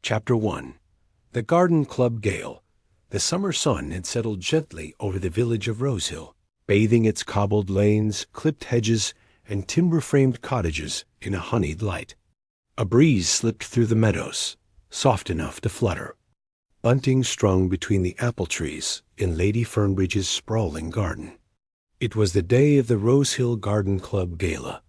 Chapter 1. The Garden Club Gale. The summer sun had settled gently over the village of Rosehill, bathing its cobbled lanes, clipped hedges, and timber-framed cottages in a honeyed light. A breeze slipped through the meadows, soft enough to flutter. Bunting strung between the apple trees in Lady Fernbridge's sprawling garden. It was the day of the Rosehill Garden Club Gala,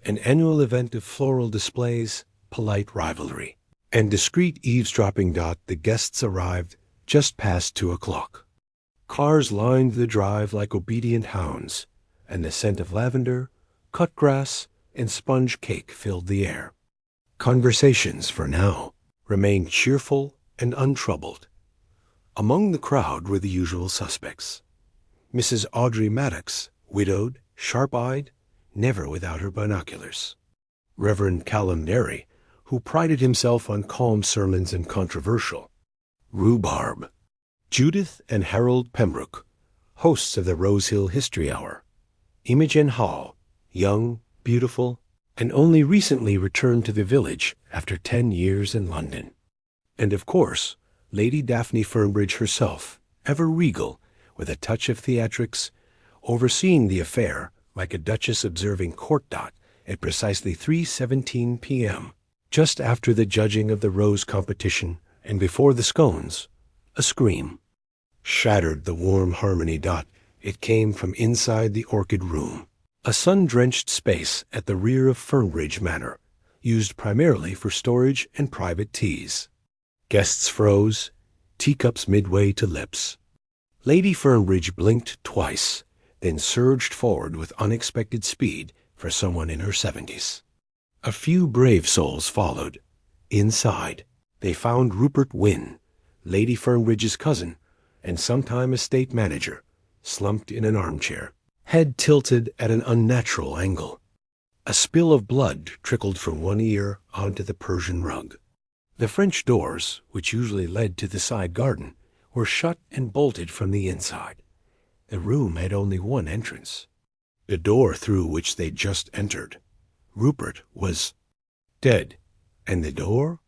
an annual event of floral displays, polite rivalry, and discreet eavesdropping. The guests arrived just past 2 o'clock. Cars lined the drive like obedient hounds, and the scent of lavender, cut grass, and sponge cake filled the air. Conversations, for now, remained cheerful and untroubled. Among the crowd were the usual suspects. Mrs. Audrey Maddox, widowed, sharp-eyed, never without her binoculars. Reverend Callum Derry, who prided himself on calm sermons and controversial. Rhubarb. Judith and Harold Pembroke, hosts of the Rosehill History Hour. Imogen Hall, young, beautiful, and only recently returned to the village after 10 years in London. And of course, Lady Daphne Fernbridge herself, ever regal, with a touch of theatrics, overseeing the affair like a duchess observing court at precisely 3:17 p.m., just after the judging of the rose competition and before the scones. A scream shattered the warm harmony. It came from inside the orchid room, a sun-drenched space at the rear of Fernbridge Manor, used primarily for storage and private teas. Guests froze, teacups midway to lips. Lady Fernbridge blinked twice, then surged forward with unexpected speed for someone in her 70s. A few brave souls followed. Inside, they found Rupert Wynne, Lady Fernbridge's cousin and sometime estate manager, slumped in an armchair, head tilted at an unnatural angle. A spill of blood trickled from one ear onto the Persian rug. The French doors, which usually led to the side garden, were shut and bolted from the inside. The room had only one entrance, the door through which they'd just entered. Rupert was dead, and the door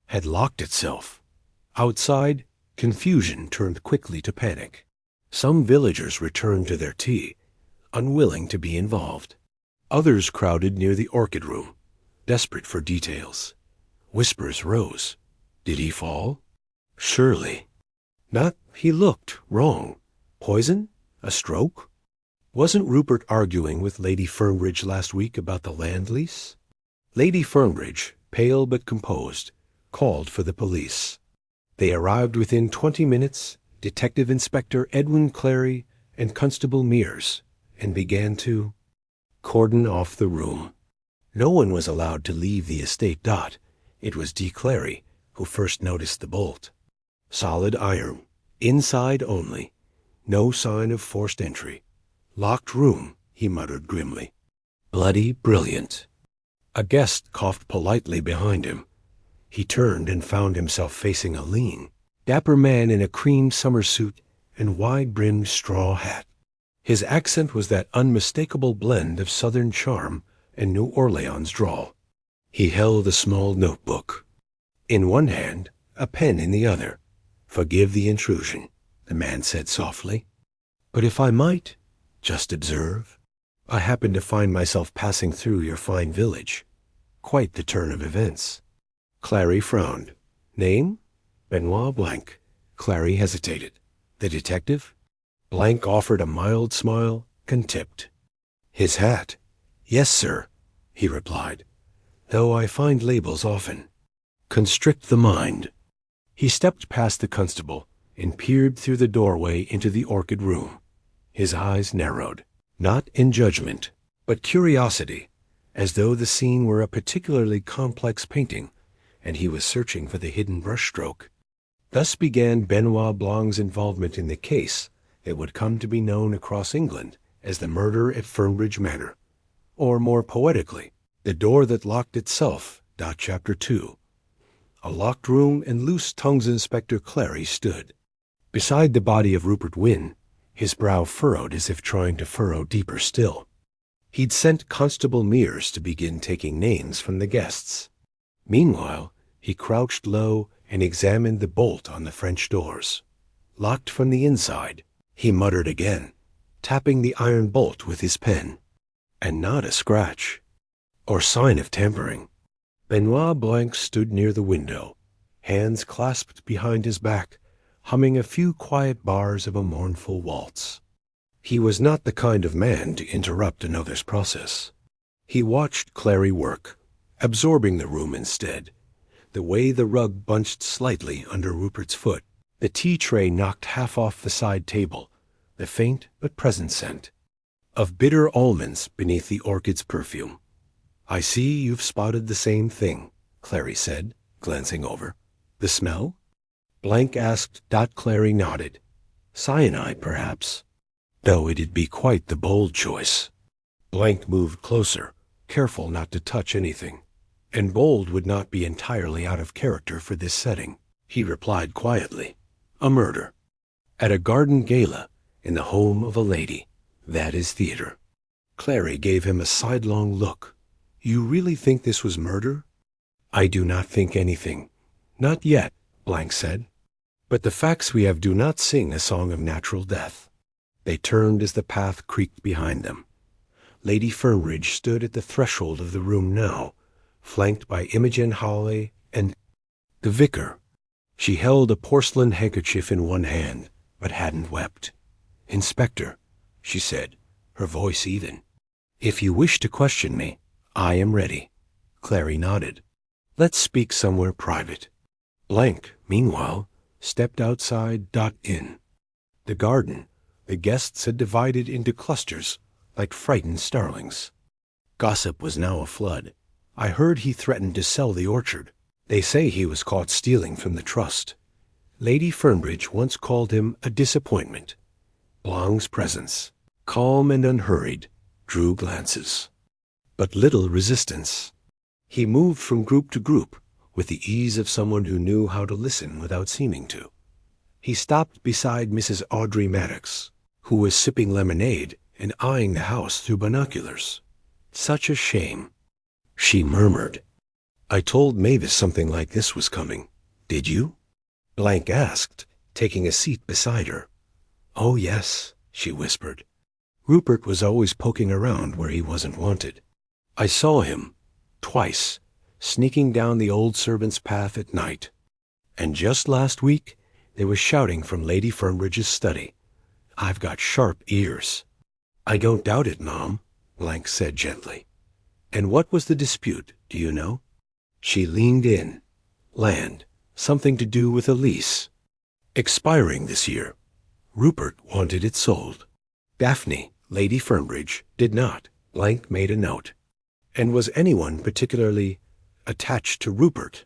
had locked itself. Outside, confusion turned quickly to panic. Some villagers returned to their tea, unwilling to be involved. Others crowded near the orchid room, desperate for details. Whispers rose. Did he fall? Surely. Not. He looked wrong. Poison? A stroke? Wasn't Rupert arguing with Lady Fernbridge last week about the land lease? Lady Fernbridge, pale but composed, called for the police. They arrived within 20 minutes, Detective Inspector Edwin Clary and Constable Mears, and began to cordon off the room. No one was allowed to leave the estate. It was D. Clary who first noticed the bolt. Solid iron, inside only, no sign of forced entry. Locked room, he muttered grimly. Bloody brilliant. A guest coughed politely behind him. He turned and found himself facing a lean, dapper man in a cream summer suit and wide-brimmed straw hat. His accent was that unmistakable blend of Southern charm and New Orleans drawl. He held a small notebook. In one hand, a pen in the other. "Forgive the intrusion," the man said softly. "But if I might just observe, I happen to find myself passing through your fine village. Quite the turn of events." Clary frowned. Name? Benoit Blanc. Clary hesitated. The detective? Blanc offered a mild smile, contempt. His hat? Yes, sir, he replied, though I find labels often constrict the mind. He stepped past the constable and peered through the doorway into the orchid room. His eyes narrowed, not in judgment, but curiosity, as though the scene were a particularly complex painting, and he was searching for the hidden brushstroke. Thus began Benoit Blanc's involvement in the case that would come to be known across England as the murder at Fernbridge Manor, or more poetically, the door that locked itself. Chapter 2. A locked room and loose tongues. Inspector Clary stood beside the body of Rupert Wynne, his brow furrowed as if trying to furrow deeper still. He'd sent Constable Mears to begin taking names from the guests. Meanwhile, he crouched low and examined the bolt on the French doors. Locked from the inside, he muttered again, tapping the iron bolt with his pen. And not a scratch, or sign of tampering. Benoit Blanc stood near the window, hands clasped behind his back, humming a few quiet bars of a mournful waltz. He was not the kind of man to interrupt another's process. He watched Clary work, absorbing the room instead, the way the rug bunched slightly under Rupert's foot, the tea tray knocked half off the side table, the faint but present scent of bitter almonds beneath the orchid's perfume. "I see you've spotted the same thing," Clary said, glancing over. "The smell?" Blanc asked. Clary nodded. "Cyanide, perhaps, though it'd be quite the bold choice." Blanc moved closer, careful not to touch anything. "And bold would not be entirely out of character for this setting," he replied quietly. "A murder. At a garden gala, in the home of a lady. That is theater." Clary gave him a sidelong look. "You really think this was murder?" "I do not think anything. Not yet," Blanc said. "But the facts we have do not sing a song of natural death." They turned as the path creaked behind them. Lady Fernbridge stood at the threshold of the room now, flanked by Imogen Hawley and the vicar. She held a porcelain handkerchief in one hand, but hadn't wept. "Inspector," she said, her voice even, "if you wish to question me, I am ready." Clary nodded. "Let's speak somewhere private." Blanc, meanwhile, stepped outside. In the garden, the guests had divided into clusters, like frightened starlings. Gossip was now aflood. "I heard he threatened to sell the orchard. They say he was caught stealing from the trust. Lady Fernbridge once called him a disappointment." Blanc's presence, calm and unhurried, drew glances, but little resistance. He moved from group to group with the ease of someone who knew how to listen without seeming to. He stopped beside Mrs. Audrey Maddox, who was sipping lemonade and eyeing the house through binoculars. "Such a shame," she murmured. "I told Mavis something like this was coming. Did you?" Blanc asked, taking a seat beside her. "Oh, yes," she whispered. "Rupert was always poking around where he wasn't wanted. I saw him, twice, sneaking down the old servants' path at night. And just last week, there was shouting from Lady Fernbridge's study. I've got sharp ears." "I don't doubt it, Mom," Blanc said gently. "And what was the dispute, do you know?" She leaned in. "Land, something to do with a lease. Expiring this year. Rupert wanted it sold. Daphne, Lady Fernbridge, did not." Blanc made a note. "And was anyone particularly attached to Rupert?"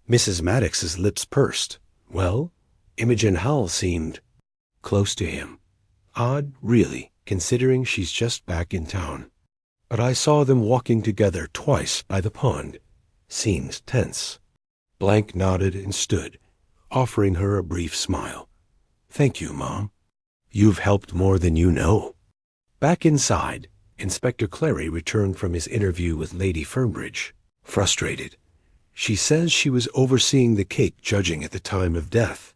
Mrs. Maddox's lips pursed. "Well, Imogen Howell seemed close to him. Odd, really, considering she's just back in town. But I saw them walking together twice by the pond. Seemed tense." Blanc nodded and stood, offering her a brief smile. "Thank you, Mom. You've helped more than you know." Back inside, Inspector Clary returned from his interview with Lady Fernbridge, frustrated. "She says she was overseeing the cake judging at the time of death.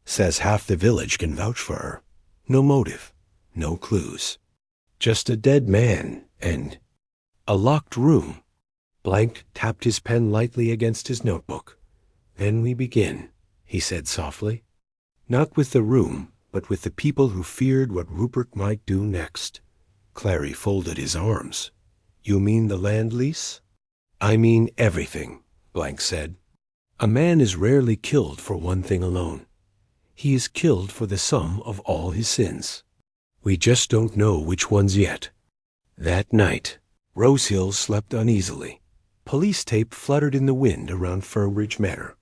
Says half the village can vouch for her. No motive, no clues. Just a dead man and a locked room." Blanc tapped his pen lightly against his notebook. "Then we begin," he said softly. "Not with the room, but with the people who feared what Rupert might do next." Clary folded his arms. "You mean the land lease?" "I mean everything," Blanc said. "A man is rarely killed for one thing alone. He is killed for the sum of all his sins. We just don't know which ones yet." That night, Rosehill slept uneasily. Police tape fluttered in the wind around Fernbridge Manor.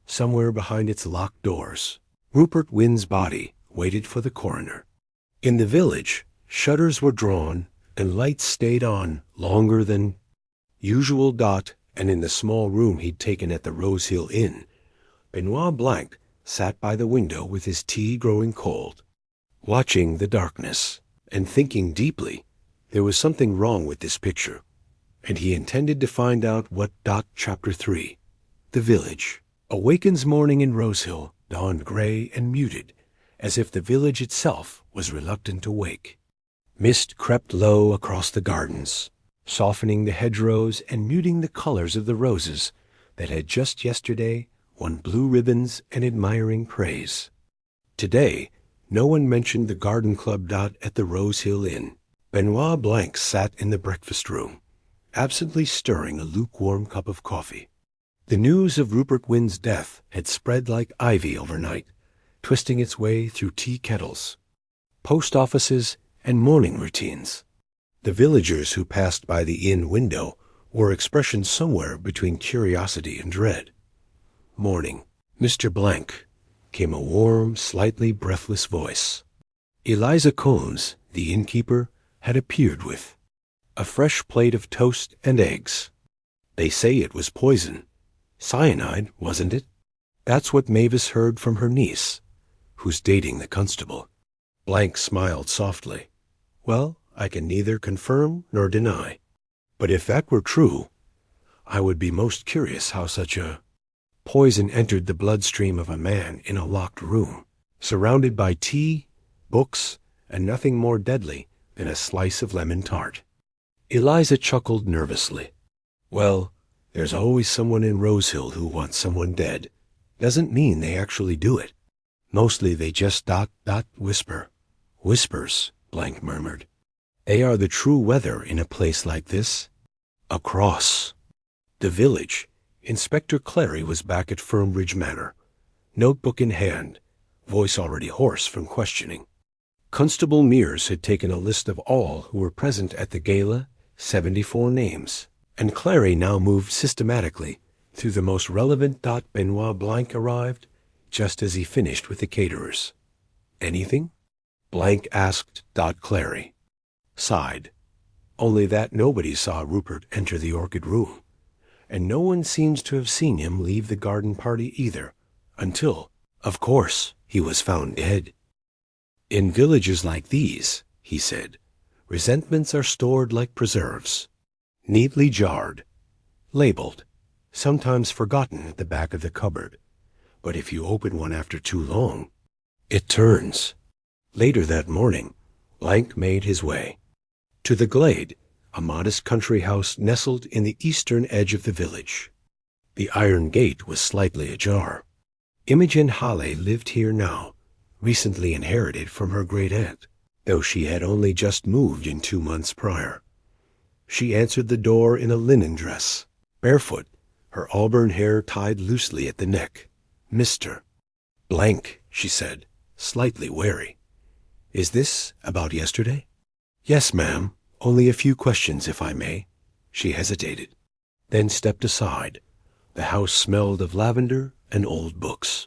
Somewhere behind its locked doors, Rupert Wynne's body waited for the coroner. In the village, shutters were drawn and lights stayed on longer than usual. And in the small room he'd taken at the Rosehill Inn, Benoit Blanc sat by the window with his tea growing cold, watching the darkness and thinking deeply. There was something wrong with this picture, and he intended to find out what. Chapter 3. The Village. Awakens morning in Rosehill dawned gray and muted, as if the village itself was reluctant to wake. Mist crept low across the gardens, softening the hedgerows and muting the colors of the roses that had just yesterday won blue ribbons and admiring praise. Today, no one mentioned the garden club dot at the Rosehill Inn. Benoit Blanc sat in the breakfast room, absently stirring a lukewarm cup of coffee. The news of Rupert Wynne's death had spread like ivy overnight, twisting its way through tea kettles, post offices, and morning routines. The villagers who passed by the inn window wore expressions somewhere between curiosity and dread. Morning, Mr. Blank, came a warm, slightly breathless voice. Eliza Combs, the innkeeper, had appeared with a fresh plate of toast and eggs. They say it was poison. Cyanide, wasn't it? That's what Mavis heard from her niece, who's dating the constable. Blank smiled softly. Well, I can neither confirm nor deny. But if that were true, I would be most curious how such a poison entered the bloodstream of a man in a locked room, surrounded by tea, books, and nothing more deadly than a slice of lemon tart. Eliza chuckled nervously. Well, there's always someone in Rosehill who wants someone dead. Doesn't mean they actually do it. Mostly they just whisper. Whispers, Blank murmured. They are the true weather in a place like this. Across the village, Inspector Clary was back at Firmbridge Manor, notebook in hand, voice already hoarse from questioning. Constable Mears had taken a list of all who were present at the gala, 74 names, and Clary now moved systematically through the most relevant. Benoit Blanc arrived just as he finished with the caterers. Anything? Blank asked. Clary sighed. Only that nobody saw Rupert enter the orchid room, and no one seems to have seen him leave the garden party either, until, of course, he was found dead. In villages like these, he said, resentments are stored like preserves, neatly jarred, labeled, sometimes forgotten at the back of the cupboard. But if you open one after too long, it turns. Later that morning, Blank made his way to the Glade, a modest country house nestled in the eastern edge of the village. The iron gate was slightly ajar. Imogen Halley lived here now, recently inherited from her great-aunt, though she had only just moved in 2 months prior. She answered the door in a linen dress, barefoot, her auburn hair tied loosely at the neck. Mr. Blank, she said, slightly wary. Is this about yesterday? Yes, ma'am. Only a few questions, if I may. She hesitated, then stepped aside. The house smelled of lavender and old books.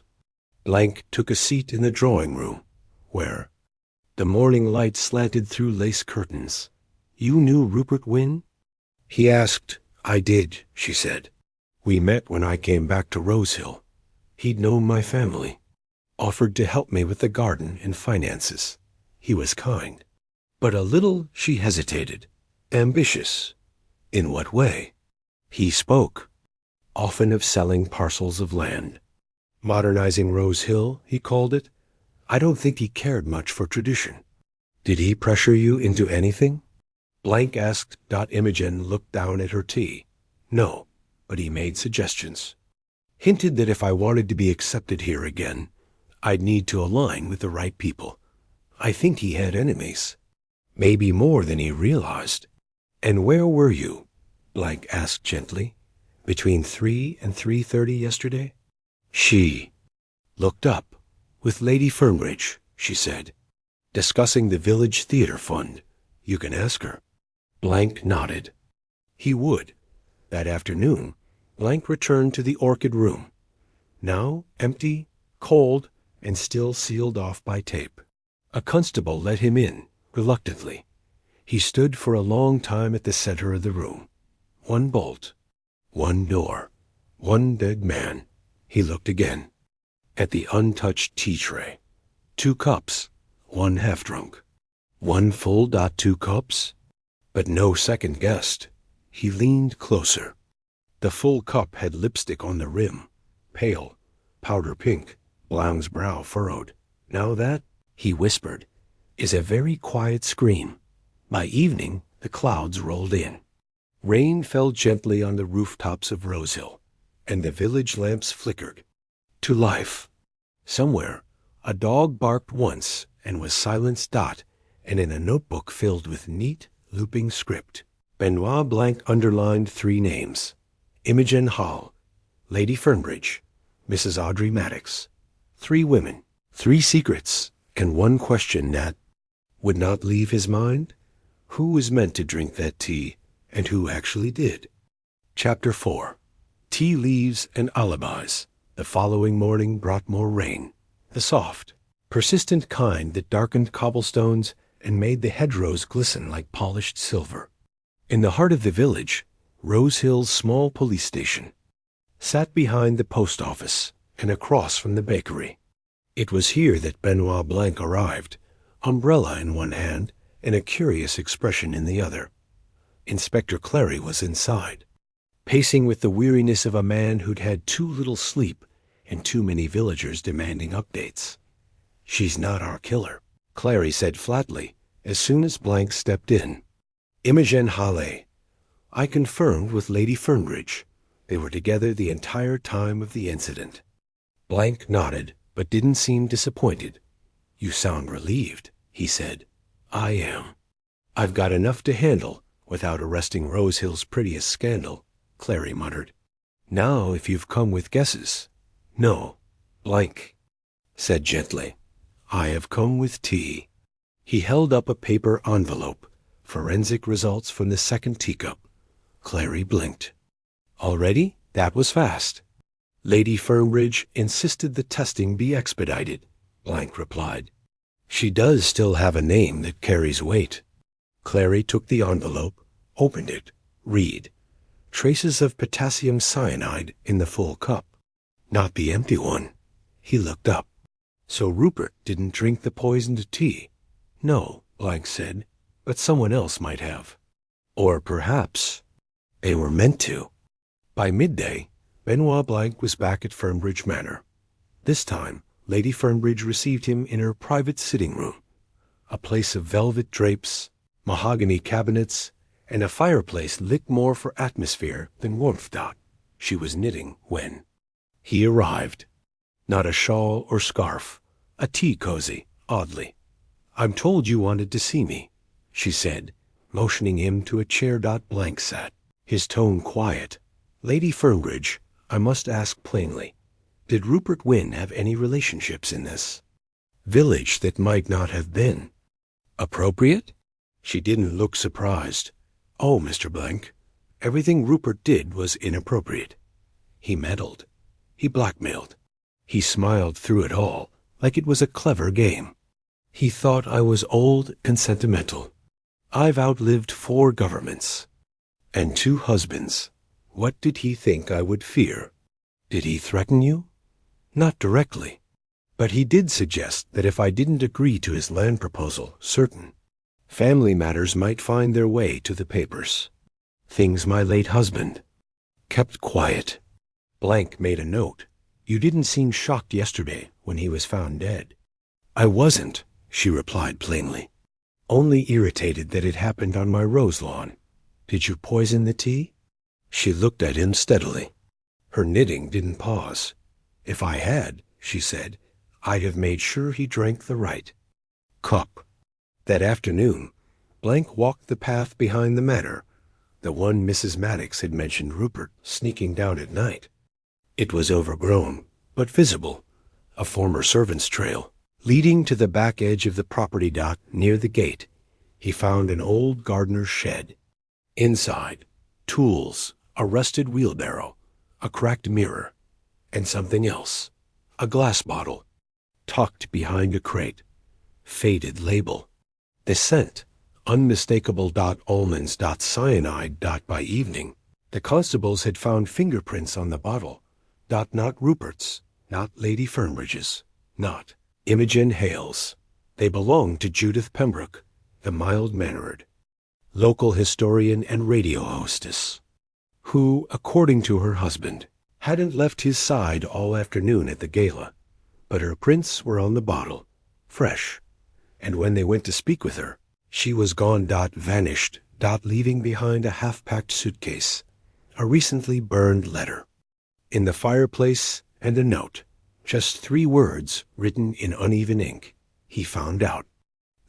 Blank took a seat in the drawing-room, where the morning light slanted through lace curtains. You knew Rupert Wynne? He asked. I did, she said. We met when I came back to Rosehill. He'd known my family, offered to help me with the garden and finances. He was kind. But a little she hesitated. Ambitious. In what way? He spoke, often of selling parcels of land. Modernizing Rosehill, he called it. I don't think he cared much for tradition. Did he pressure you into anything? Blank asked. Imogen looked down at her tea. No, but he made suggestions. Hinted that if I wanted to be accepted here again, I'd need to align with the right people. I think he had enemies. Maybe more than he realized. And where were you? Blank asked gently. Between 3 and 3:30 yesterday? She looked up. With Lady Firmbridge, she said. Discussing the village theater fund. You can ask her. Blank nodded. He would. That afternoon, Blank returned to the orchid room, now empty, cold, and still sealed off by tape. A constable let him in, reluctantly. He stood for a long time at the center of the room. One bolt, one door, one dead man. He looked again. At the untouched tea tray. 2 cups, one half-drunk. One full. 2 cups. But no second guessed. He leaned closer. The full cup had lipstick on the rim, pale, powder pink, Blanc's brow furrowed. Now that, he whispered, is a very quiet scream. By evening, the clouds rolled in. Rain fell gently on the rooftops of Rosehill, and the village lamps flickered to life. Somewhere, a dog barked once and was silenced. And in a notebook filled with neat, looping script, Benoit Blanc underlined 3 names: Imogen Hall, Lady Fernbridge, Mrs. Audrey Maddox. 3 women, 3 secrets, and 1 question that would not leave his mind. Who was meant to drink that tea, and who actually did? Chapter 4. Tea leaves and alibis. The following morning brought more rain, the soft, persistent kind that darkened cobblestones and made the hedgerows glisten like polished silver. In the heart of the village, Rosehill's small police station sat behind the post office and across from the bakery. It was here that Benoit Blanc arrived, umbrella in one hand and a curious expression in the other. Inspector Clary was inside, pacing with the weariness of a man who'd had too little sleep and too many villagers demanding updates. "She's not our killer," Clary said flatly as soon as Blanc stepped in. "Imogen Hallé. I confirmed with Lady Fernbridge. They were together the entire time of the incident." Blanc nodded, but didn't seem disappointed. "You sound relieved," he said. "I am. I've got enough to handle without arresting Rosehill's prettiest scandal," Clary muttered. "Now if you've come with guesses." "No," Blanc said gently. "I have come with tea." He held up a paper envelope, forensic results from the second teacup. Clary blinked. "Already? That was fast." "Lady Fernbridge insisted the testing be expedited," Blanc replied. "She does still have a name that carries weight." Clary took the envelope, opened it, read. Traces of potassium cyanide in the full cup. Not the empty one. He looked up. "So Rupert didn't drink the poisoned tea?" "No," Blanc said, "but someone else might have. Or perhaps they were meant to." By midday, Benoit Blanc was back at Fernbridge Manor. This time, Lady Fernbridge received him in her private sitting room, a place of velvet drapes, mahogany cabinets, and a fireplace lit more for atmosphere than warmth. She was knitting when he arrived. Not a shawl or scarf, a tea cozy, oddly. "I'm told you wanted to see me," she said, motioning him to a chair. Blanc sat, his tone quiet. "Lady Fernbridge, I must ask plainly, did Rupert Wynne have any relationships in this village that might not have been appropriate?" She didn't look surprised. "Oh, Mr. Blanc, everything Rupert did was inappropriate. He meddled. He blackmailed. He smiled through it all, like it was a clever game. He thought I was old and sentimental. I've outlived 4 governments and 2 husbands. What did he think I would fear? Did he threaten you?" "Not directly. But he did suggest that if I didn't agree to his land proposal, certain family matters might find their way to the papers. Things my late husband kept quiet." Blanc made a note. "You didn't seem shocked yesterday when he was found dead." "I wasn't," she replied plainly. "Only irritated that it happened on my rose lawn. Did you poison the tea?" She looked at him steadily. Her knitting didn't pause. "If I had," she said, "I'd have made sure he drank the right cup." That afternoon, Blanc walked the path behind the manor, the one Mrs. Maddox had mentioned Rupert sneaking down at night. It was overgrown, but visible, a former servant's trail, leading to the back edge of the property. Near the gate, he found an old gardener's shed. Inside, tools, a rusted wheelbarrow, a cracked mirror, and something else, a glass bottle, tucked behind a crate, faded label. The scent, unmistakable. Almonds. Cyanide. By evening, the constables had found fingerprints on the bottle. Not Rupert's, not Lady Fernbridge's, not Imogen Hale's. They belonged to Judith Pembroke, the mild-mannered local historian and radio hostess, who, according to her husband, hadn't left his side all afternoon at the gala, but her prints were on the bottle, fresh, and when they went to speak with her, she was gone. Vanished. Leaving behind a half-packed suitcase, a recently burned letter. In the fireplace, and a note, just 3 words written in uneven ink. He found out.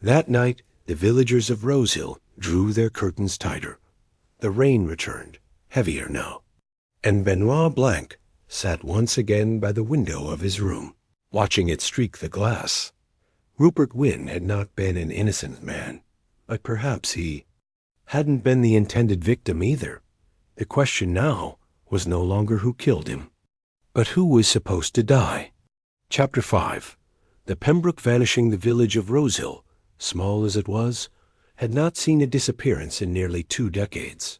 That night, the villagers of Rosehill drew their curtains tighter. The rain returned, heavier now, and Benoit Blanc sat once again by the window of his room, watching it streak the glass. Rupert Wynne had not been an innocent man, but perhaps he hadn't been the intended victim either. The question now was no longer who killed him, but who was supposed to die. Chapter 5. The Pembroke vanishing. The village of Rosehill, small as it was, had not seen a disappearance in nearly 2 decades.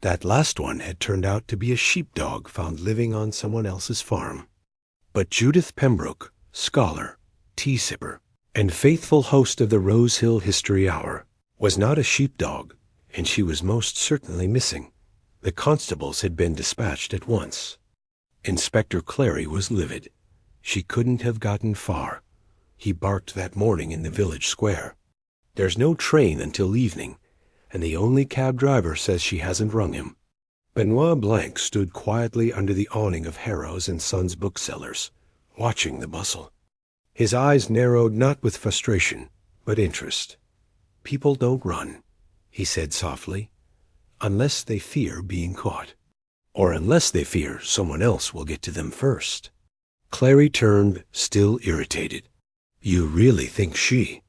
That last one had turned out to be a sheepdog found living on someone else's farm. But Judith Pembroke, scholar, tea-sipper, and faithful host of the Rosehill History Hour, was not a sheepdog, and she was most certainly missing. The constables had been dispatched at once. Inspector Clary was livid. She couldn't have gotten far. He barked that morning in the village square. There's no train until evening, and the only cab driver says she hasn't rung him. Benoit Blanc stood quietly under the awning of Harrow's and Sons booksellers, watching the bustle. His eyes narrowed not with frustration, but interest. "People don't run," he said softly, "unless they fear being caught, or unless they fear someone else will get to them first." Clary turned, still irritated. "You really think she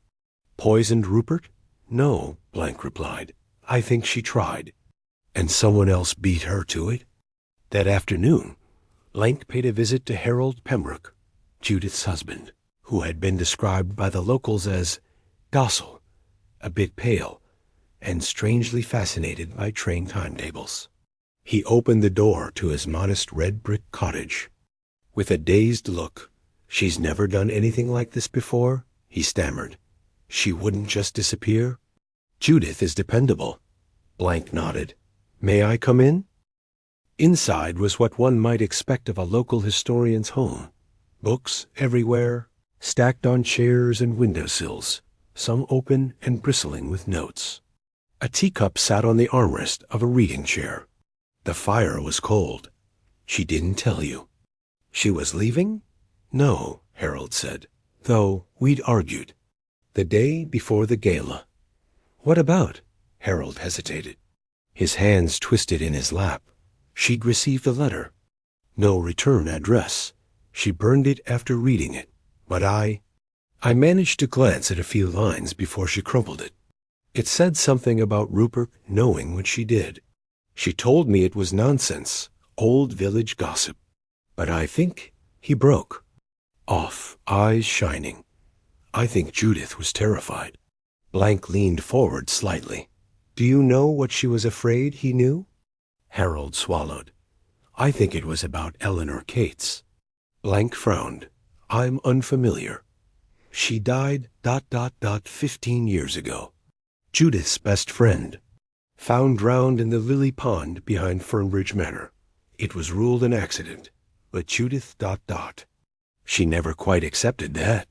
poisoned Rupert?" "No," Blanc replied. "I think she tried, and someone else beat her to it." That afternoon, Blanc paid a visit to Harold Pembroke, Judith's husband, who had been described by the locals as docile, a bit pale, and strangely fascinated by train timetables. He opened the door to his modest red-brick cottage. With a dazed look, "She's never done anything like this before?" he stammered. "She wouldn't just disappear?" "Judith is dependable." Blanc nodded. "May I come in?" Inside was what one might expect of a local historian's home. Books everywhere, stacked on chairs and windowsills, some open and bristling with notes. A teacup sat on the armrest of a reading chair. The fire was cold. "She didn't tell you." "She was leaving?" "No," Harold said, "though we'd argued. The day before the gala." "What about?" Harold hesitated. His hands twisted in his lap. "She'd received a letter. No return address. She burned it after reading it, but I managed to glance at a few lines before she crumpled it. It said something about Rupert knowing what she did. She told me it was nonsense, old village gossip. But I think he broke off, eyes shining. I think Judith was terrified." Blanc leaned forward slightly. "Do you know what she was afraid he knew?" Harold swallowed. "I think it was about Eleanor Cates." Blanc frowned. "I'm unfamiliar." "She died 15 years ago. Judith's best friend. Found drowned in the lily pond behind Fernbridge Manor. It was ruled an accident, but Judith ... She never quite accepted that."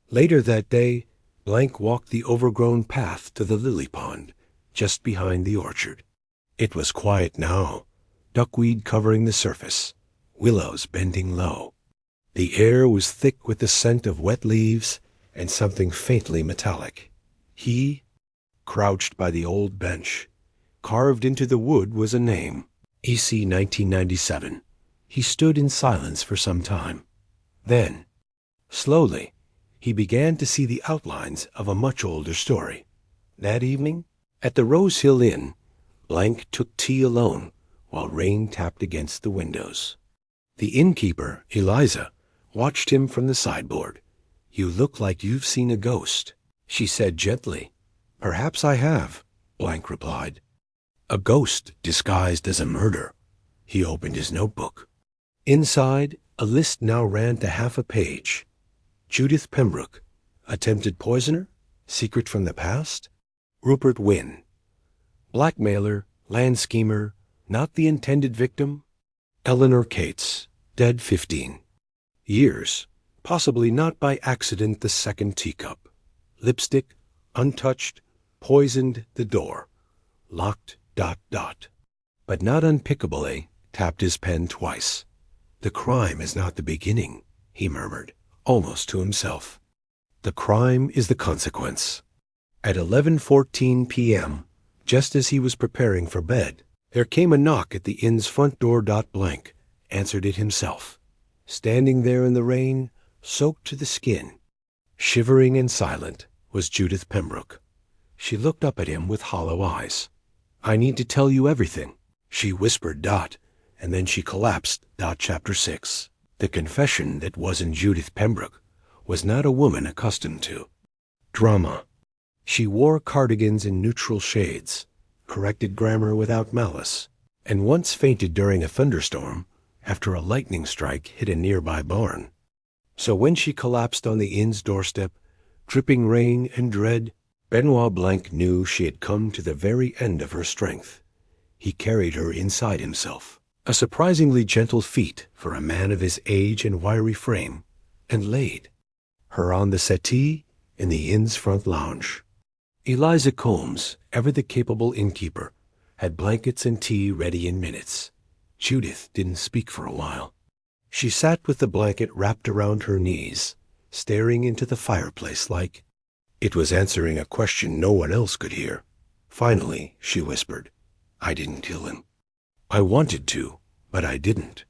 Later that day, Blanc walked the overgrown path to the lily pond, just behind the orchard. It was quiet now, duckweed covering the surface, willows bending low. The air was thick with the scent of wet leaves and something faintly metallic. He crouched by the old bench. Carved into the wood was a name, EC 1997. He stood in silence for some time. Then, slowly, he began to see the outlines of a much older story. That evening, at the Rosehill Inn, Blanc took tea alone while rain tapped against the windows. The innkeeper, Eliza, watched him from the sideboard. "You look like you've seen a ghost," she said gently. "Perhaps I have," Blanc replied. "A ghost disguised as a murder." He opened his notebook. Inside, a list now ran to half a page. Judith Pembroke, attempted poisoner, secret from the past. Rupert Wynne, blackmailer, land schemer, not the intended victim. Eleanor Cates, dead 15 years, possibly not by accident the second teacup. Lipstick, untouched, poisoned the door. Locked, ... But not unpickably, tapped his pen twice. The crime is not the beginning, he murmured, almost to himself. The crime is the consequence. At 11:14 p.m., just as he was preparing for bed, there came a knock at the inn's front door. Blanc answered it himself. Standing there in the rain, soaked to the skin, shivering and silent, was Judith Pembroke. She looked up at him with hollow eyes. "I need to tell you everything," she whispered. And then she collapsed. Chapter 6. The confession that wasn't Judith Pembroke was not a woman accustomed to drama. She wore cardigans in neutral shades, corrected grammar without malice, and once fainted during a thunderstorm after a lightning strike hit a nearby barn. So when she collapsed on the inn's doorstep, dripping rain and dread, Benoit Blanc knew she had come to the very end of her strength. He carried her inside himself, a surprisingly gentle feat for a man of his age and wiry frame, and laid her on the settee in the inn's front lounge. Eliza Combs, ever the capable innkeeper, had blankets and tea ready in minutes. Judith didn't speak for a while. She sat with the blanket wrapped around her knees, staring into the fireplace like it was answering a question no one else could hear. Finally, she whispered, "I didn't kill him. I wanted to, but I didn't."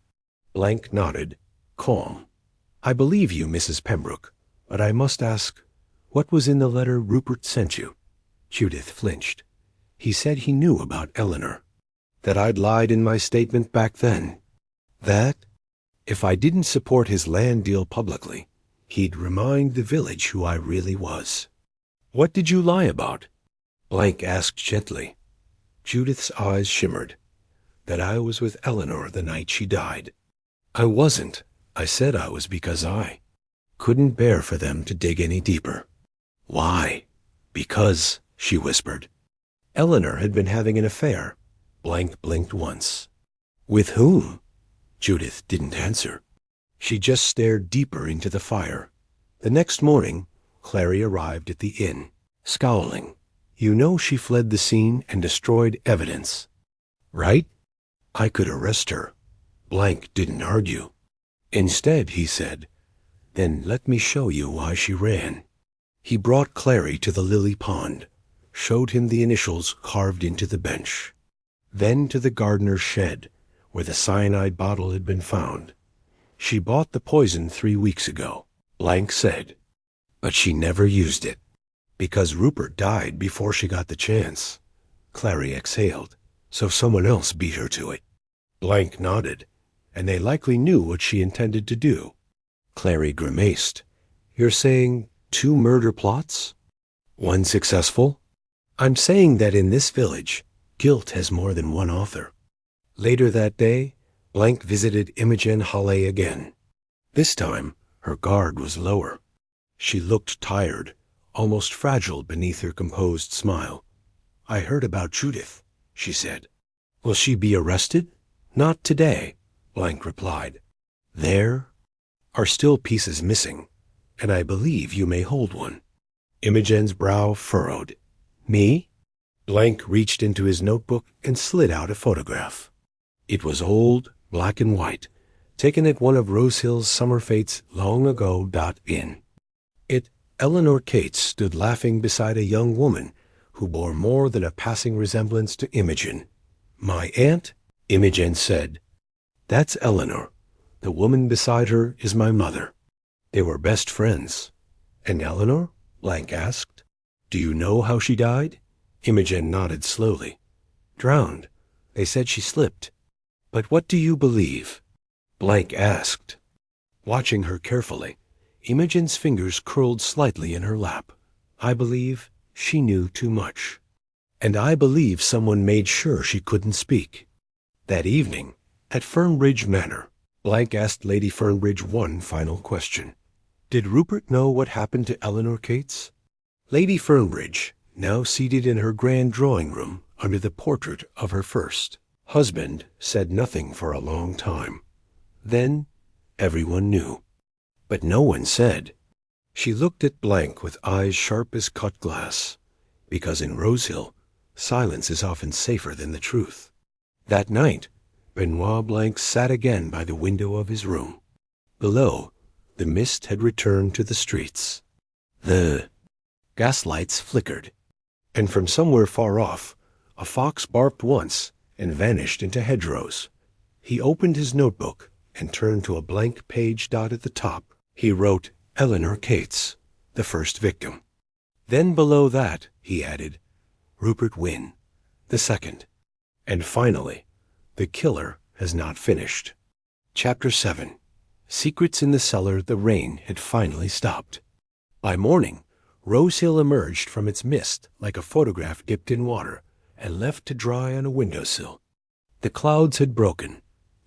Blanc nodded, calm. "I believe you, Mrs. Pembroke, but I must ask, what was in the letter Rupert sent you?" Judith flinched. "He said he knew about Eleanor. That I'd lied in my statement back then. That, if I didn't support his land deal publicly, he'd remind the village who I really was." "What did you lie about?" Blanc asked gently. Judith's eyes shimmered. "That I was with Eleanor the night she died. I wasn't. I said I was because I couldn't bear for them to dig any deeper." "Why?" "Because," she whispered, "Eleanor had been having an affair." Blanc blinked once. "With whom?" Judith didn't answer. She just stared deeper into the fire. The next morning, Clary arrived at the inn, scowling. "You know she fled the scene and destroyed evidence, right? I could arrest her." Blanc didn't argue. "Instead," he said, "then let me show you why she ran." He brought Clary to the lily pond, showed him the initials carved into the bench. Then to the gardener's shed, where the cyanide bottle had been found. "She bought the poison 3 weeks ago," Blanc said, "but she never used it. Because Rupert died before she got the chance." Clary exhaled. "So someone else beat her to it." Blanc nodded. "And they likely knew what she intended to do." Clary grimaced. "You're saying 2 murder plots? One successful?" "I'm saying that in this village, guilt has more than one author." Later that day, Blanc visited Imogen Hallé again. This time, her guard was lower. She looked tired, almost fragile beneath her composed smile. "I heard about Judith," she said. "Will she be arrested?" "Not today," Blanc replied. "There are still pieces missing, and I believe you may hold one." Imogen's brow furrowed. "Me?" Blanc reached into his notebook and slid out a photograph. It was old, black and white, taken at one of Rosehill's summer fêtes long ago. In it, Eleanor Cates stood laughing beside a young woman who bore more than a passing resemblance to Imogen. "My aunt?" Imogen said. "That's Eleanor. The woman beside her is my mother. They were best friends." "And Eleanor?" Blanc asked. "Do you know how she died?" Imogen nodded slowly. "Drowned. They said she slipped." "But what do you believe?" Blanc asked. Watching her carefully, Imogen's fingers curled slightly in her lap. "I believe she knew too much. And I believe someone made sure she couldn't speak." That evening, at Fernbridge Manor, Blanc asked Lady Fernbridge one final question. Did Rupert know what happened to Eleanor Cates? Lady Fernbridge, now seated in her grand drawing-room under the portrait of her first Husband said nothing for a long time. Then everyone knew. But no one said. She looked at Blanc with eyes sharp as cut glass, because in Rosehill, silence is often safer than the truth. That night, Benoit Blanc sat again by the window of his room. Below, the mist had returned to the streets. The gaslights flickered, and from somewhere far off, a fox barked once and vanished into hedgerows. He opened his notebook and turned to a blank page dot at the top. He wrote, Eleanor Cates, the first victim. Then below that, he added, Rupert Wynne, the second. And finally, the killer has not finished. Chapter 7. Secrets in the cellar. The rain had finally stopped. By morning, Rosehill emerged from its mist like a photograph dipped in water and left to dry on a windowsill. The clouds had broken,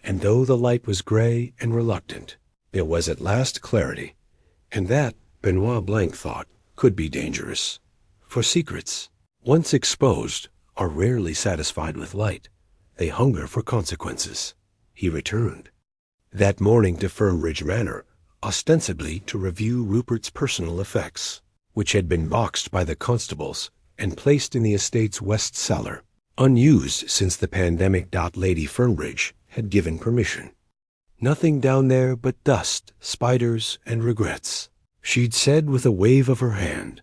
and though the light was gray and reluctant, there was at last clarity, and that, Benoit Blanc thought, could be dangerous. For secrets, once exposed, are rarely satisfied with light. They hunger for consequences. He returned that morning to Fernbridge Manor, ostensibly to review Rupert's personal effects, which had been boxed by the constables and placed in the estate's west cellar, unused since the pandemic. Lady Fernbridge had given permission. Nothing down there but dust, spiders, and regrets, she'd said with a wave of her hand.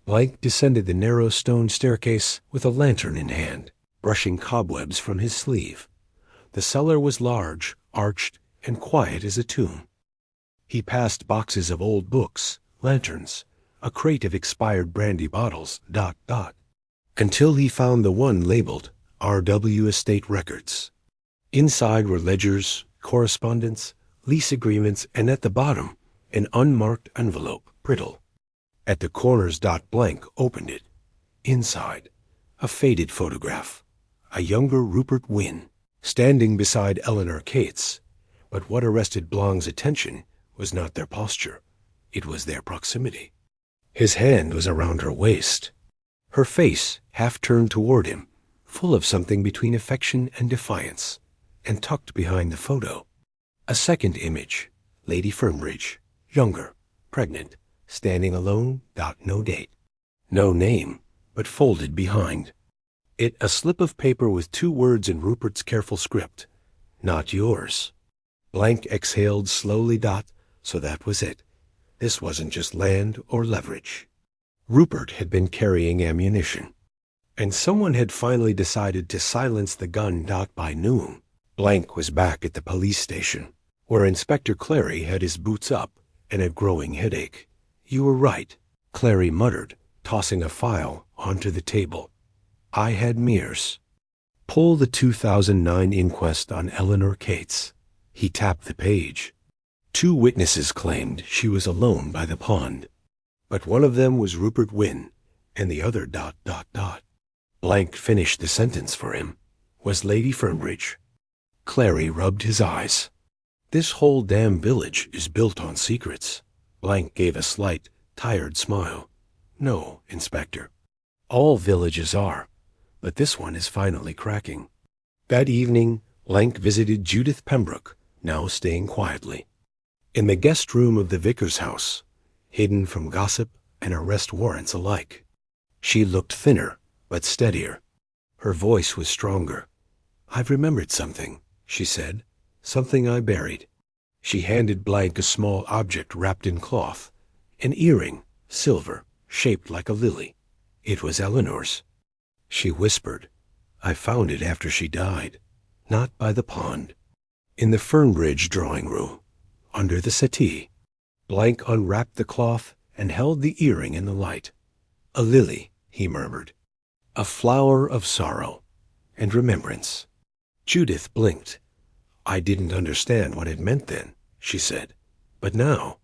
Blanc descended the narrow stone staircase with a lantern in hand, brushing cobwebs from his sleeve. The cellar was large, arched, and quiet as a tomb. He passed boxes of old books, lanterns, a crate of expired brandy bottles, until he found the one labeled R.W. Estate Records. Inside were ledgers, correspondence, lease agreements, and at the bottom, an unmarked envelope, brittle. At the corners. Blanc opened it. Inside, a faded photograph. A younger Rupert Wynne, standing beside Eleanor Cates. But what arrested Blanc's attention was not their posture. It was their proximity. His hand was around her waist. Her face, half turned toward him, full of something between affection and defiance, and tucked behind the photo. A second image, Lady Fernbridge, younger, pregnant, standing alone. No date. No name, but folded behind it a slip of paper with 2 words in Rupert's careful script. Not yours. Blanc exhaled slowly. So that was it. This wasn't just land or leverage. Rupert had been carrying ammunition, and someone had finally decided to silence the gun. By noon, Blanc was back at the police station, where Inspector Clary had his boots up and a growing headache. You were right, Clary muttered, tossing a file onto the table. I had Mears. Pull the 2009 inquest on Eleanor Cates. He tapped the page. 2 witnesses claimed she was alone by the pond, but one of them was Rupert Wynne, and the other ... Blanc finished the sentence for him, was Lady Fernbridge. Clary rubbed his eyes. This whole damn village is built on secrets. Blanc gave a slight, tired smile. No, Inspector. All villages are, but this one is finally cracking. That evening, Blanc visited Judith Pembroke, now staying quietly, in the guest room of the vicar's house, hidden from gossip and arrest warrants alike. She looked thinner, but steadier. Her voice was stronger. I've remembered something, she said, something I buried. She handed Blanc a small object wrapped in cloth, an earring, silver, shaped like a lily. It was Eleanor's. She whispered, I found it after she died, not by the pond, in the Fernbridge drawing room, under the settee. Blanc unwrapped the cloth and held the earring in the light. A lily, he murmured, a flower of sorrow and remembrance. Judith blinked. I didn't understand what it meant then, she said, but now,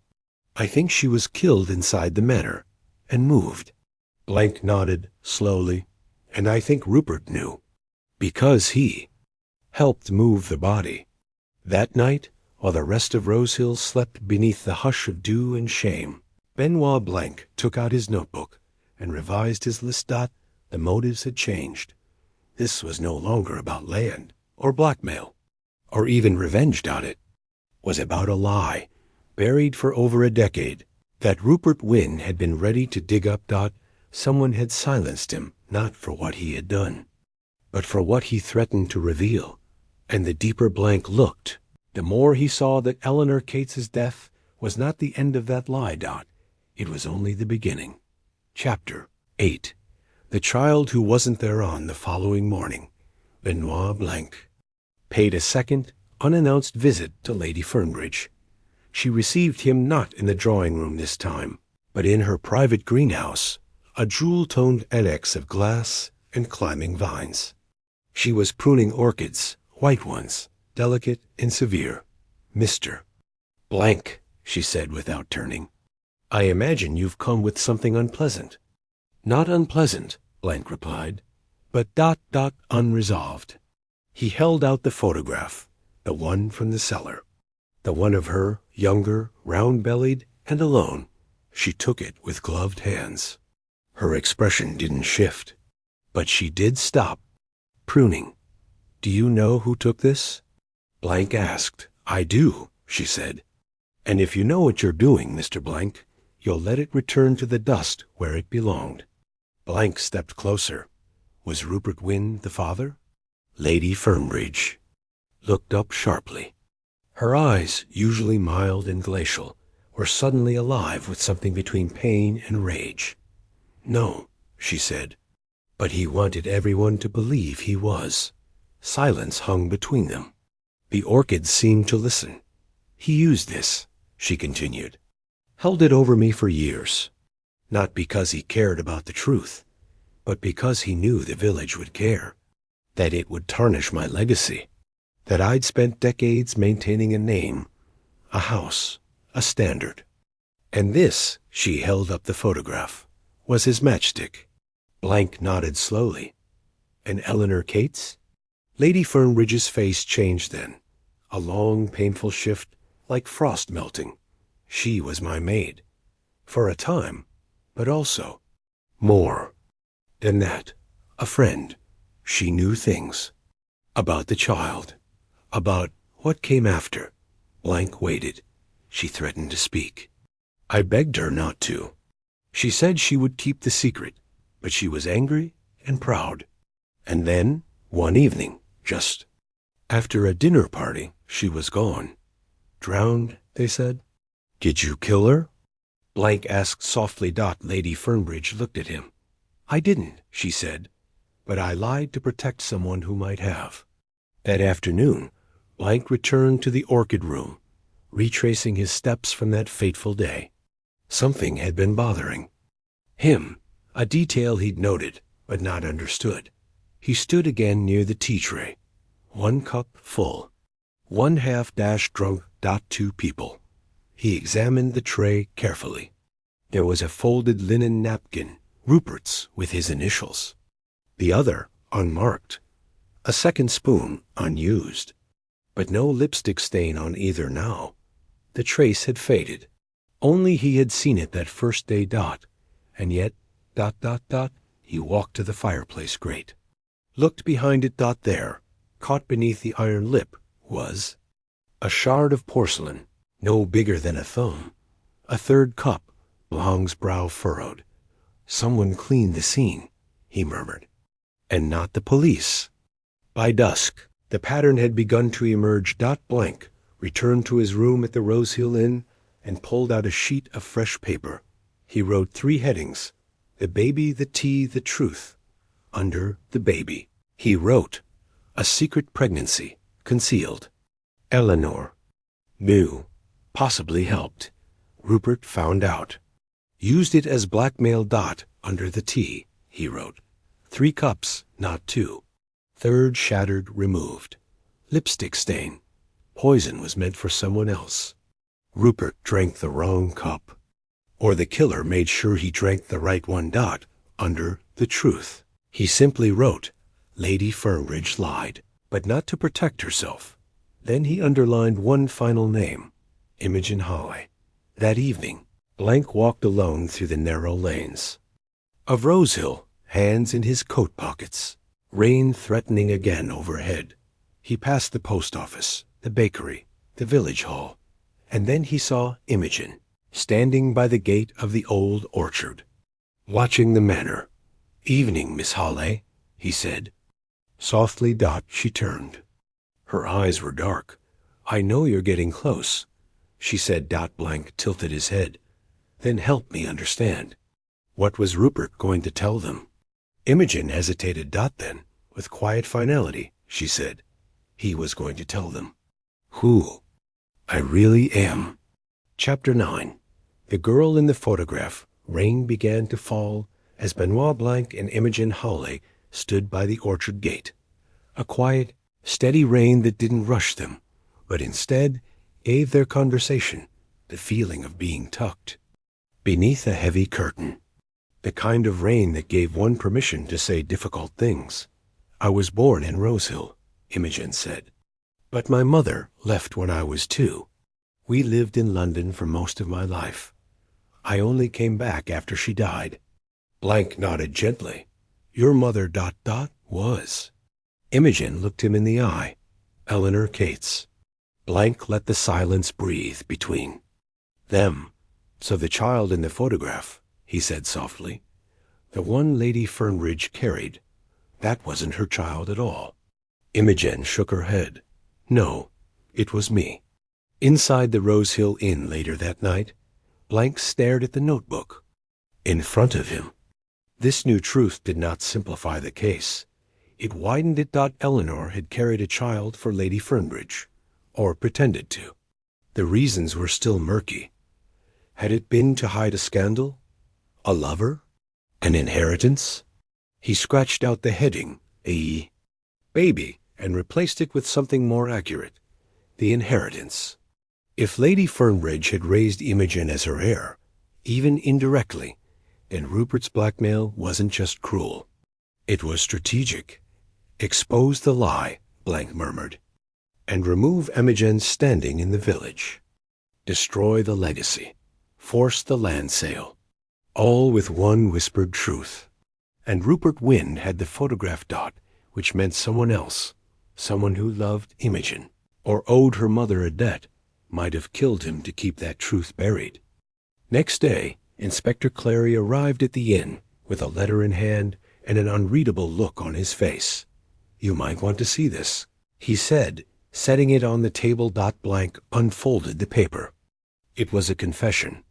I think she was killed inside the manor and moved. Blanc nodded slowly, and I think Rupert knew, because he helped move the body. That night, while the rest of Rosehill slept beneath the hush of dew and shame, Benoit Blanc took out his notebook and revised his list. The motives had changed. This was no longer about land. or blackmail, or even revenge. It was about a lie, buried for over a decade, that Rupert Wynne had been ready to dig up. Someone had silenced him, not for what he had done, but for what he threatened to reveal. And the deeper Blanc looked, the more he saw that Eleanor Cates's death was not the end of that lie. It was only the beginning. Chapter 8. The child who wasn't there. On the following morning, Benoit Blanc paid a second, unannounced visit to Lady Fernbridge. She received him not in the drawing-room this time, but in her private greenhouse, a jewel-toned annex of glass and climbing vines. She was pruning orchids, white ones, delicate and severe. "Mr. Blanc," she said without turning, "I imagine you've come with something unpleasant." "Not unpleasant," Blanc replied, "but unresolved." He held out the photograph, the one from the cellar, the one of her, younger, round-bellied, and alone. She took it with gloved hands. Her expression didn't shift, but she did stop pruning. "Do you know who took this?" Blanc asked. "I do," she said. "And if you know what you're doing, Mr. Blanc, you'll let it return to the dust where it belonged." Blanc stepped closer. Was Rupert Wynne the father? Lady Fernbridge looked up sharply. Her eyes, usually mild and glacial, were suddenly alive with something between pain and rage. "No," she said, but he wanted everyone to believe he was. Silence hung between them. The orchids seemed to listen. "He used this," she continued, "held it over me for years, not because he cared about the truth, but because he knew the village would care, that it would tarnish my legacy, that I'd spent decades maintaining a name, a house, a standard. And this," she held up the photograph, "was his matchstick." Blanc nodded slowly. "And Eleanor Cates?" Lady Fernbridge's face changed then, a long, painful shift, like frost melting. "She was my maid. For a time, but also more than that, a friend. She knew things about the child, about what came after." Blanc waited. She threatened to speak. "I begged her not to. She said she would keep the secret, but she was angry and proud. And then, one evening, just after a dinner party, she was gone. Drowned, they said." "Did you kill her?" Blanc asked softly. Lady Fernbridge looked at him. "I didn't," she said, "but I lied to protect someone who might have." That afternoon, Blanc returned to the orchid room, retracing his steps from that fateful day. Something had been bothering him, a detail he'd noted but not understood. He stood again near the tea tray, one cup full, one half drunk. 2 people. He examined the tray carefully. There was a folded linen napkin, Rupert's with his initials. The other unmarked. A second spoon unused. But no lipstick stain on either now. The trace had faded. Only he had seen it that first day. And yet, he walked to the fireplace grate. Looked behind it. There, caught beneath the iron lip, was a shard of porcelain, no bigger than a thumb. A third cup, Blanc's brow furrowed. "Someone cleaned the scene," he murmured. "And not the police." By dusk, the pattern had begun to emerge. Blanc returned to his room at the Rose Hill Inn and pulled out a sheet of fresh paper. He wrote 3 headings: the baby, the tea, the truth. Under the baby, he wrote, "A secret pregnancy, concealed. Eleanor knew, possibly helped. Rupert found out. Used it as blackmail. Under the tea," he wrote, 3 cups, not 2. Third shattered, removed. Lipstick stain. Poison was meant for someone else. Rupert drank the wrong cup. Or the killer made sure he drank the right one. Under the truth. He simply wrote, "Lady Fernbridge lied, but not to protect herself." Then he underlined one final name, Imogen Holly. That evening, Blanc walked alone through the narrow lanes of Rose Hill, hands in his coat pockets, rain threatening again overhead. He passed the post office, the bakery, the village hall, and then he saw Imogen, standing by the gate of the old orchard, watching the manor. "Evening, Miss Hawley," he said. Softly, she turned. Her eyes were dark. "I know you're getting close," she said. Blanc tilted his head. "Then help me understand. What was Rupert going to tell them?" Imogen hesitated. Then, with quiet finality, she said, "He was going to tell them who I really am." Chapter 9. The girl in the photograph. Rain began to fall as Benoit Blanc and Imogen Hawley stood by the orchard gate. A quiet, steady rain that didn't rush them, but instead gave their conversation the feeling of being tucked beneath a heavy curtain. The kind of rain that gave one permission to say difficult things. "I was born in Rosehill," Imogen said. "But my mother left when I was 2. We lived in London for most of my life. I only came back after she died." Blanc nodded gently. "Your mother ... was." Imogen looked him in the eye. "Eleanor Cates." Blanc let the silence breathe between them. "So the child in the photograph," he said softly, "the one Lady Fernbridge carried, that wasn't her child at all." Imogen shook her head. "No, it was me." Inside the Rosehill Inn later that night, Blanc stared at the notebook in front of him. This new truth did not simplify the case. It widened it. Eleanor had carried a child for Lady Fernbridge, or pretended to. The reasons were still murky. Had it been to hide a scandal? A lover? An inheritance? He scratched out the heading, a baby, and replaced it with something more accurate, the inheritance. If Lady Fernbridge had raised Imogen as her heir, even indirectly, then Rupert's blackmail wasn't just cruel. It was strategic. "Expose the lie," Blanc murmured, "and remove Imogen's standing in the village. Destroy the legacy. Force the land sale. All with one whispered truth." And Rupert Wynne had the photograph. Which meant someone else, someone who loved Imogen, or owed her mother a debt, might have killed him to keep that truth buried. Next day, Inspector Clary arrived at the inn with a letter in hand and an unreadable look on his face. "You might want to see this," he said, setting it on the table. Blanc unfolded the paper. It was a confession,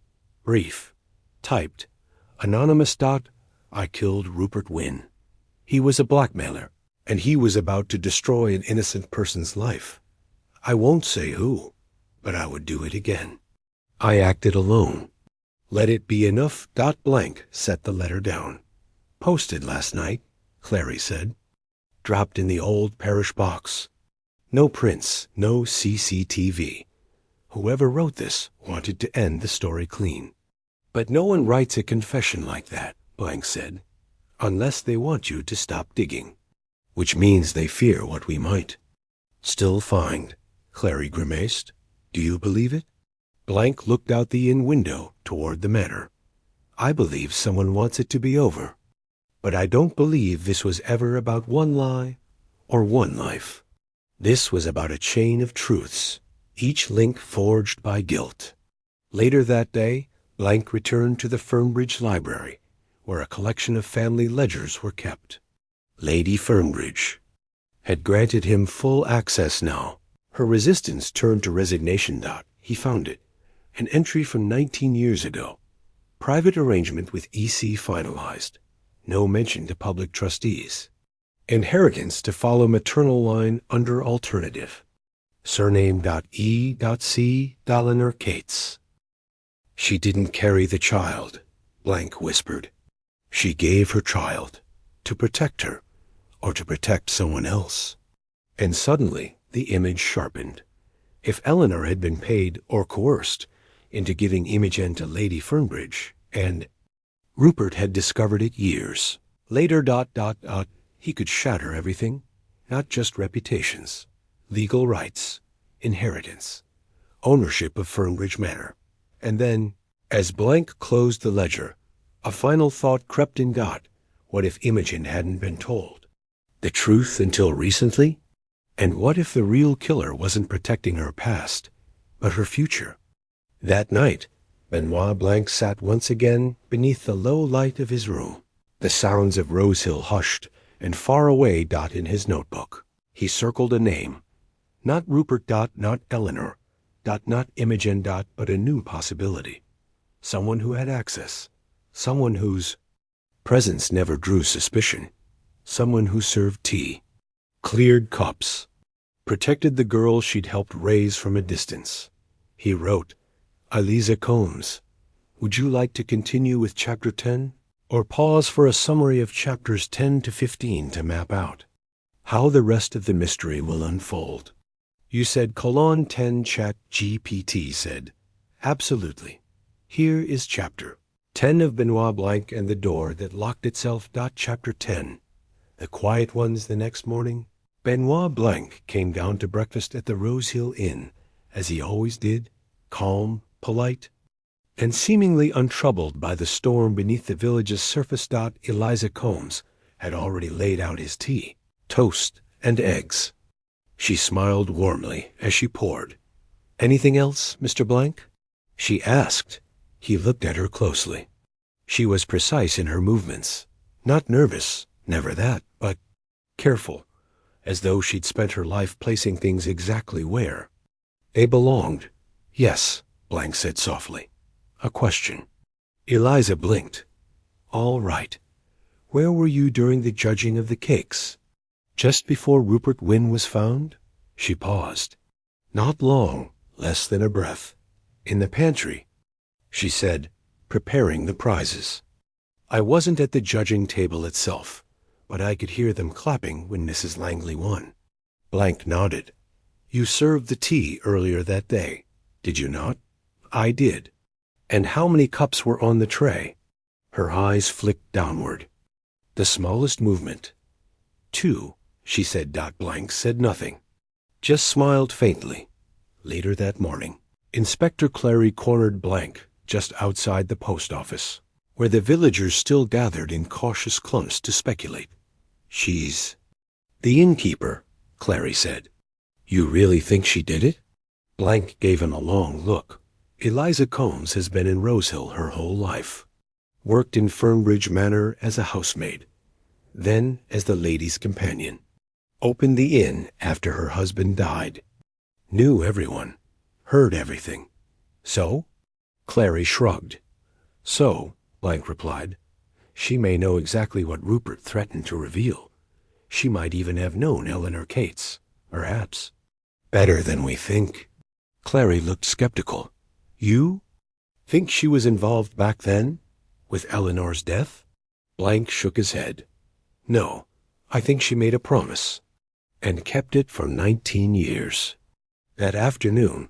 brief, typed, anonymous. "I killed Rupert Wynne. He was a blackmailer, and he was about to destroy an innocent person's life. I won't say who, but I would do it again. I acted alone. Let it be enough." Blanc set the letter down. "Posted last night," Clary said. "Dropped in the old parish box. No prints, no CCTV. Whoever wrote this wanted to end the story clean." "But no one writes a confession like that," Blanc said, "unless they want you to stop digging. Which means they fear what we might still find," Clary grimaced. "Do you believe it?" Blanc looked out the inn window toward the manor. "I believe someone wants it to be over. But I don't believe this was ever about one lie or one life. This was about a chain of truths, each link forged by guilt." Later that day, Blanc returned to the Fernbridge Library, where a collection of family ledgers were kept. Lady Fernbridge had granted him full access now. Her resistance turned to resignation. He found it, an entry from 19 years ago. Private arrangement with EC finalized. No mention to public trustees. Inheritance to follow maternal line under alternative. Surname E.C. Eleanor Cates. "She didn't carry the child," Blanc whispered. "She gave her child to protect her, or to protect someone else." And suddenly the image sharpened. If Eleanor had been paid or coerced into giving Imogen to Lady Fernbridge, and Rupert had discovered it years later. He could shatter everything, not just reputations, legal rights, inheritance, ownership of Fernbridge Manor. And then, as Blanc closed the ledger, a final thought crept in. What if Imogen hadn't been told the truth until recently? And what if the real killer wasn't protecting her past, but her future? That night, Benoit Blanc sat once again beneath the low light of his room. The sounds of Rosehill hushed, and far away in his notebook. He circled a name. Not Rupert, not Eleanor, not Imogen, but a new possibility. Someone who had access. Someone whose presence never drew suspicion. Someone who served tea, cleared cups, protected the girl she'd helped raise from a distance. He wrote, Eliza Combs, would you like to continue with Chapter 10? Or pause for a summary of Chapters 10 to 15 to map out how the rest of the mystery will unfold? You said colon 10 Chat GPT said, absolutely. Here is Chapter 10 of Benoit Blanc and the door that locked itself. Chapter 10. The quiet ones the next morning. Benoit Blanc came down to breakfast at the Rosehill Inn, as he always did, calm, polite, and seemingly untroubled by the storm beneath the village's surface. Eliza Combs had already laid out his tea, toast, and eggs. She smiled warmly as she poured. Anything else, Mr. Blanc? She asked. He looked at her closely. She was precise in her movements. Not nervous, never that, but careful, as though she'd spent her life placing things exactly where they belonged. Yes, Blanc said softly. A question. Eliza blinked. All right. Where were you during the judging of the cakes? Just before Rupert Wynne was found? She paused. Not long, less than a breath. In the pantry, she said, preparing the prizes. I wasn't at the judging table itself, but I could hear them clapping when Mrs. Langley won. Blanc nodded. You served the tea earlier that day, did you not? I did. And how many cups were on the tray? Her eyes flicked downward. The smallest movement. 2, she said. Blanc said nothing, just smiled faintly. Later that morning, Inspector Clary cornered Blanc just outside the post office, where the villagers still gathered in cautious clumps to speculate. She's the innkeeper, Clary said. You really think she did it? Blanc gave him a long look. Eliza Combs has been in Rosehill her whole life. Worked in Fernbridge Manor as a housemaid, then as the lady's companion. Opened the inn after her husband died. Knew everyone. Heard everything. So? Clary shrugged. So, Blanc replied, she may know exactly what Rupert threatened to reveal. She might even have known Eleanor Cates, perhaps. Better than we think. Clary looked skeptical. You think she was involved back then, with Eleanor's death? Blanc shook his head. No, I think she made a promise, and kept it for 19 years. That afternoon,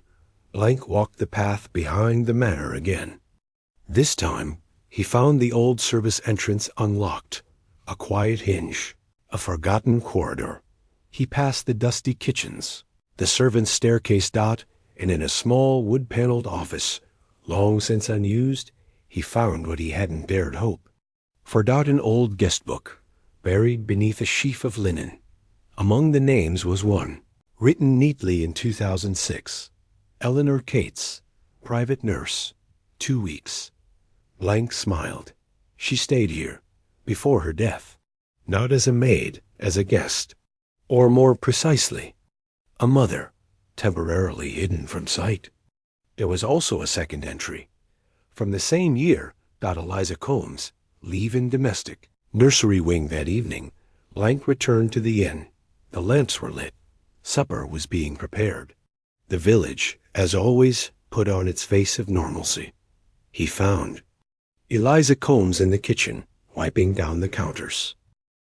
Blanc walked the path behind the manor again. This time, he found the old service entrance unlocked, a quiet hinge, a forgotten corridor. He passed the dusty kitchens, the servants' staircase. And in a small wood-paneled office, long since unused, he found what he hadn't dared hope. For an old guest book, buried beneath a sheaf of linen. Among the names was one, written neatly in 2006. Eleanor Cates, private nurse, 2 weeks. Blanc smiled. She stayed here, before her death. Not as a maid, as a guest. Or more precisely, a mother, temporarily hidden from sight. There was also a second entry. From the same year, Eliza Combs, leave-in domestic, nursery wing that evening. Blanc returned to the inn. The lamps were lit. Supper was being prepared. The village, as always, put on its face of normalcy. He found Eliza Combs in the kitchen, wiping down the counters.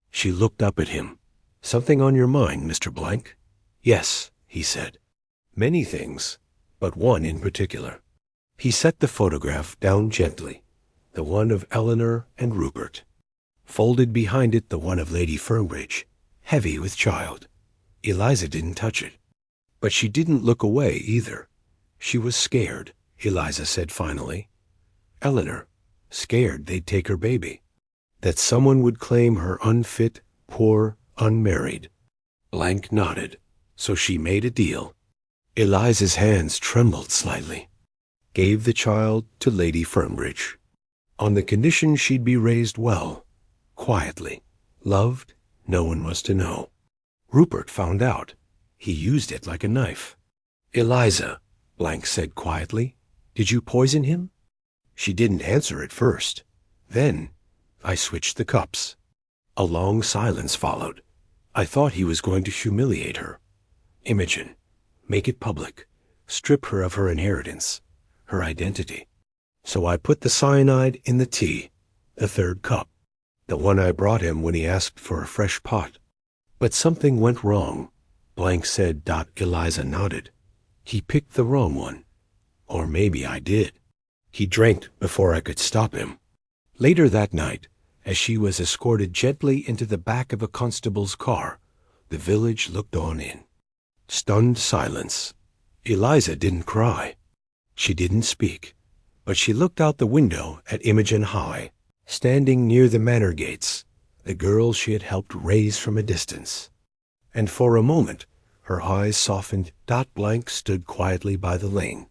She looked up at him. Something on your mind, Mr. Blanc? Yes, he said. Many things, but one in particular. He set the photograph down gently, the one of Eleanor and Rupert. Folded behind it the one of Lady Fernbridge, heavy with child. Eliza didn't touch it. But she didn't look away either. She was scared, Eliza said finally. Eleanor, scared they'd take her baby. That someone would claim her unfit, poor, unmarried. Blanc nodded. So she made a deal. Eliza's hands trembled slightly. Gave the child to Lady Fernbridge, on the condition she'd be raised well, quietly, loved, no one was to know. Rupert found out. He used it like a knife. "Eliza," Blanc said quietly, "did you poison him?" She didn't answer at first. Then I switched the cups. A long silence followed. I thought he was going to humiliate her. Imogen, make it public, strip her of her inheritance, her identity. So I put the cyanide in the tea, the third cup, the one I brought him when he asked for a fresh pot. But something went wrong, Blanc said. Eliza nodded. He picked the wrong one. Or maybe I did. He drank before I could stop him. Later that night, as she was escorted gently into the back of a constable's car, the village looked on in stunned silence. Eliza didn't cry. She didn't speak, but she looked out the window at Imogen High, standing near the manor gates, the girl she had helped raise from a distance. And for a moment, her eyes softened. Blanc stood quietly by the lane.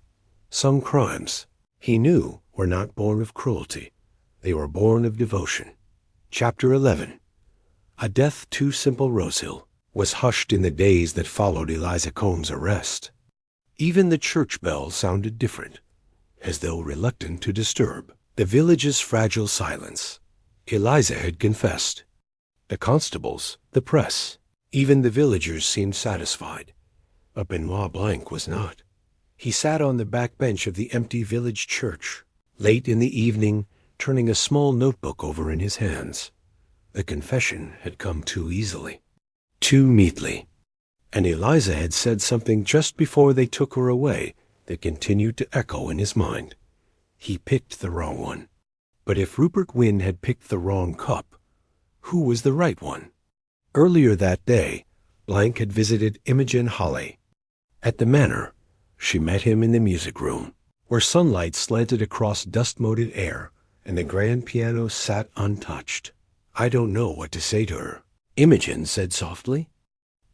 Some crimes, he knew, were not born of cruelty. They were born of devotion. Chapter 11. A death too simple. Rosehill was hushed in the days that followed Eliza Combs' arrest. Even the church bell sounded different, as though reluctant to disturb the village's fragile silence. Eliza had confessed. The constables, the press, even the villagers seemed satisfied. But Benoit Blanc was not. He sat on the back bench of the empty village church, late in the evening, turning a small notebook over in his hands. The confession had come too easily, too neatly. And Eliza had said something just before they took her away that continued to echo in his mind. He picked the wrong one. But if Rupert Wynne had picked the wrong cup, who was the right one? Earlier that day, Blanc had visited Imogen Hawley. At the manor, she met him in the music room, where sunlight slanted across dust-moted air, and the grand piano sat untouched. "I don't know what to say to her," Imogen said softly.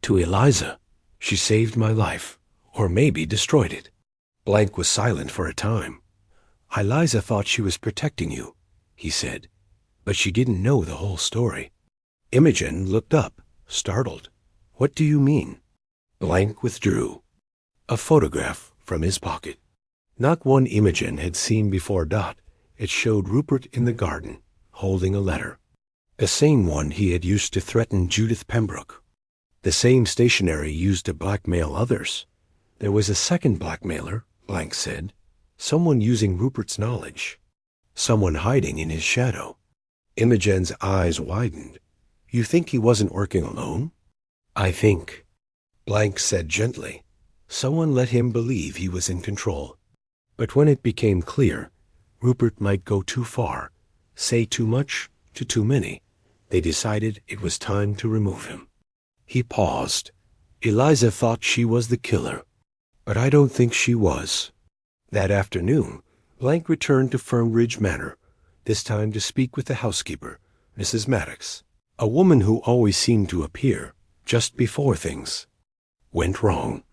"To Eliza, she saved my life, or maybe destroyed it." Blanc was silent for a time. "Eliza thought she was protecting you," he said, "but she didn't know the whole story." Imogen looked up, startled. "What do you mean?" Blanc withdrew. A photograph from his pocket. Not one Imogen had seen before. It showed Rupert in the garden, holding a letter. The same one he had used to threaten Judith Pembroke. The same stationery used to blackmail others. There was a second blackmailer, Blanc said. Someone using Rupert's knowledge. Someone hiding in his shadow. Imogen's eyes widened. "You think he wasn't working alone?" "I think," Blanc said gently, "someone let him believe he was in control. But when it became clear Rupert might go too far, say too much to too many, they decided it was time to remove him." He paused. "Eliza thought she was the killer, but I don't think she was." That afternoon, Blanc returned to Fernbridge Manor, this time to speak with the housekeeper, Mrs. Maddox, a woman who always seemed to appear just before things went wrong.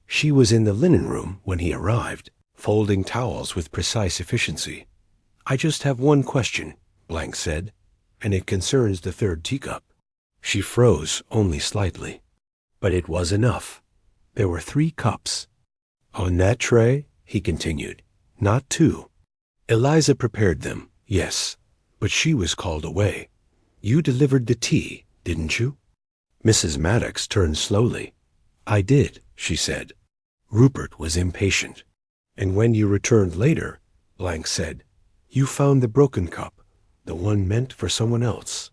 She was in the linen room when he arrived, folding towels with precise efficiency. "I just have one question," Blanc said, "and it concerns the third teacup." She froze only slightly. But it was enough. There were 3 cups. "On that tray," he continued, "not 2. Eliza prepared them, yes, but she was called away. You delivered the tea, didn't you?" Mrs. Maddox turned slowly. "I did," she said. Rupert was impatient. "And when you returned later," Blanc said, "you found the broken cup, the one meant for someone else."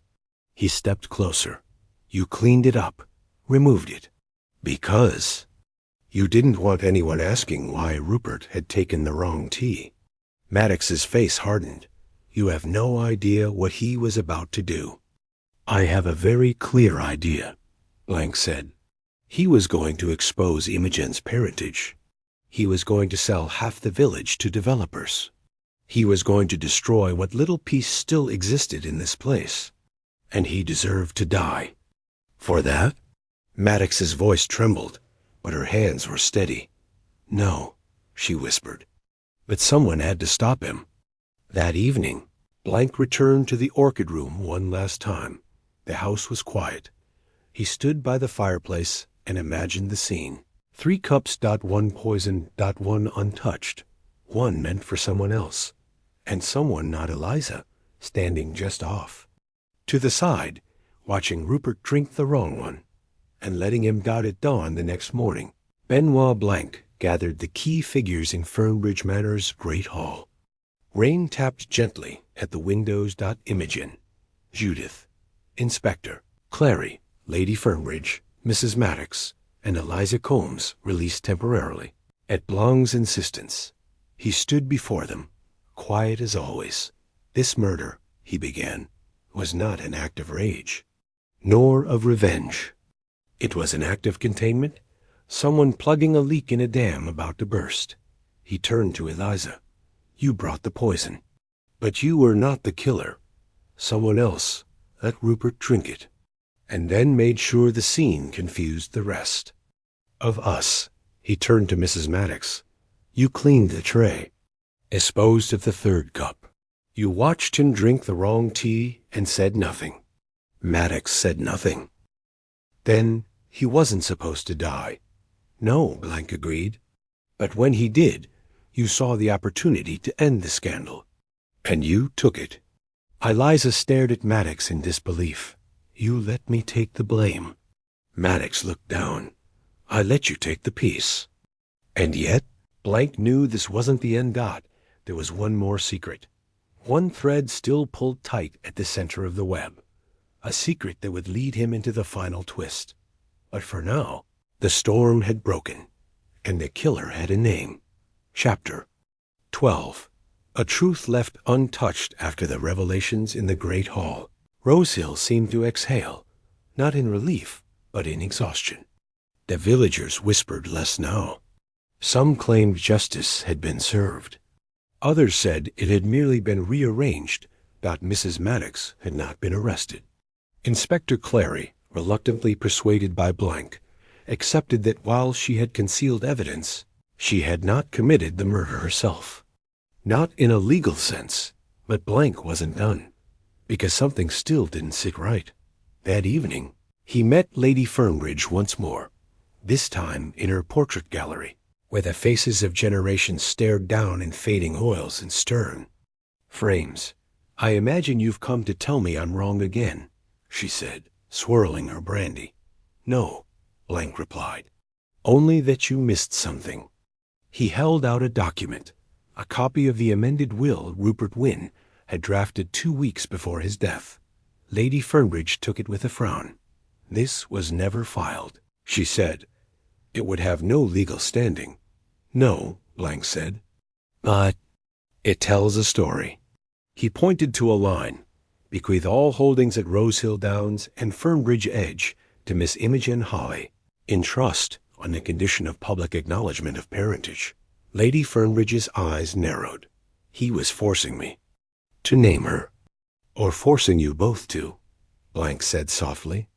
He stepped closer. "You cleaned it up, removed it, because you didn't want anyone asking why Rupert had taken the wrong tea." Maddox's face hardened. "You have no idea what he was about to do." "I have a very clear idea," Blanc said. He was going to expose Imogen's parentage. He was going to sell half the village to developers. He was going to destroy what little peace still existed in this place. And he deserved to die. For that? Maddox's voice trembled. but her hands were steady. "No," she whispered. But someone had to stop him. That evening, Blanc returned to the orchid room one last time. The house was quiet. He stood by the fireplace and imagined the scene. 3 cups, one poisoned, one untouched. One meant for someone else. And someone not Eliza, standing just off. To the side, watching Rupert drink the wrong one, and letting him doubt at dawn the next morning. Benoit Blanc gathered the key figures in Fernbridge Manor's great hall. Rain tapped gently at the windows. Imogen, Judith, Inspector, Clary, Lady Fernbridge, Mrs. Maddox, and Eliza Combs released temporarily. At Blanc's insistence, he stood before them, quiet as always. "This murder," he began, "was not an act of rage, nor of revenge. It was an act of containment, someone plugging a leak in a dam about to burst." He turned to Eliza. "You brought the poison, but you were not the killer. Someone else let Rupert drink it, and then made sure the scene confused the rest. Of us," he turned to Mrs. Maddox, "you cleaned the tray, disposed of the 3rd cup. You watched him drink the wrong tea and said nothing." Maddox said nothing. "Then he wasn't supposed to die." "No," Blanc agreed. "But when he did, you saw the opportunity to end the scandal, and you took it." Eliza stared at Maddox in disbelief. "You let me take the blame." Maddox looked down. "I let you take the piece." And yet, Blanc knew this wasn't the end. There was one more secret. One thread still pulled tight at the center of the web. A secret that would lead him into the final twist. But for now, the storm had broken, and the killer had a name. Chapter 12. A truth left untouched after the revelations in the great hall. Rosehill seemed to exhale, not in relief, but in exhaustion. The villagers whispered less now. Some claimed justice had been served. Others said it had merely been rearranged, that Mrs. Maddox had not been arrested. Inspector Clary, reluctantly persuaded by Blanc, accepted that while she had concealed evidence, she had not committed the murder herself. Not in a legal sense, but Blanc wasn't done, because something still didn't sit right. That evening, he met Lady Fernbridge once more, this time in her portrait gallery, where the faces of generations stared down in fading oils and stern frames. "I imagine you've come to tell me I'm wrong again," she said, swirling her brandy. "No," Blanc replied, "only that you missed something." He held out a document, a copy of the amended will Rupert Wynne had drafted 2 weeks before his death. Lady Fernbridge took it with a frown. "This was never filed," she said. "It would have no legal standing." "No," Blanc said, "but it tells a story." He pointed to a line: "Bequeath all holdings at Rosehill Downs and Fernbridge Edge to Miss Imogen Holly, in trust on the condition of public acknowledgment of parentage." Lady Fernbridge's eyes narrowed. He was forcing me to name her, or forcing you both to, Blanc said softly.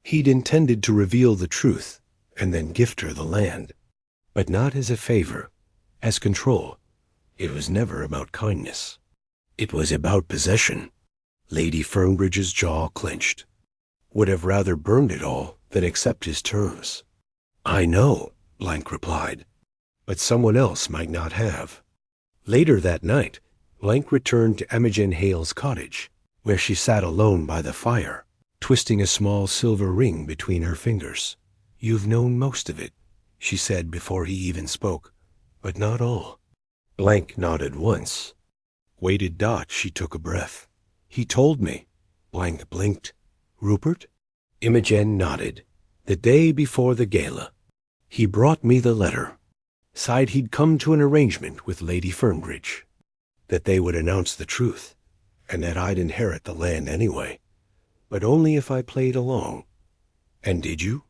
He'd intended to reveal the truth and then gift her the land, but not as a favor, as control. It was never about kindness. It was about possession. Lady Fernbridge's jaw clenched. Would have rather burned it all than accept his terms. "I know," Blanc replied, "but someone else might not have." Later that night, Blanc returned to Imogen Hale's cottage, where she sat alone by the fire, twisting a small silver ring between her fingers. "You've known most of it," she said before he even spoke, "but not all." Blanc nodded once. Waited. She took a breath. "He told me." Blanc blinked. "Rupert?" Imogen nodded. "The day before the gala. He brought me the letter. Said he'd come to an arrangement with Lady Fernbridge, that they would announce the truth, and that I'd inherit the land anyway, but only if I played along." "And did you?"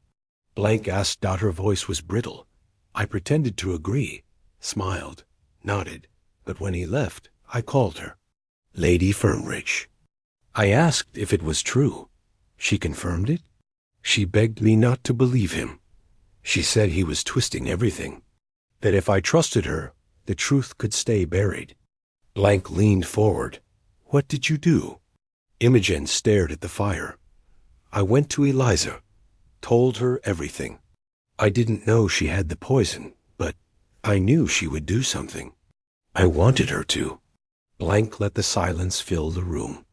Blanc asked. Her voice was brittle. I pretended to agree, smiled, nodded, but when he left, I called her Lady Fernbridge. I asked if it was true. She confirmed it. She begged me not to believe him. She said he was twisting everything, that if I trusted her, the truth could stay buried. Blanc leaned forward. What did you do? Imogen stared at the fire. I went to Eliza, told her everything. I didn't know she had the poison, but I knew she would do something. I wanted her to. Blanc let the silence fill the room.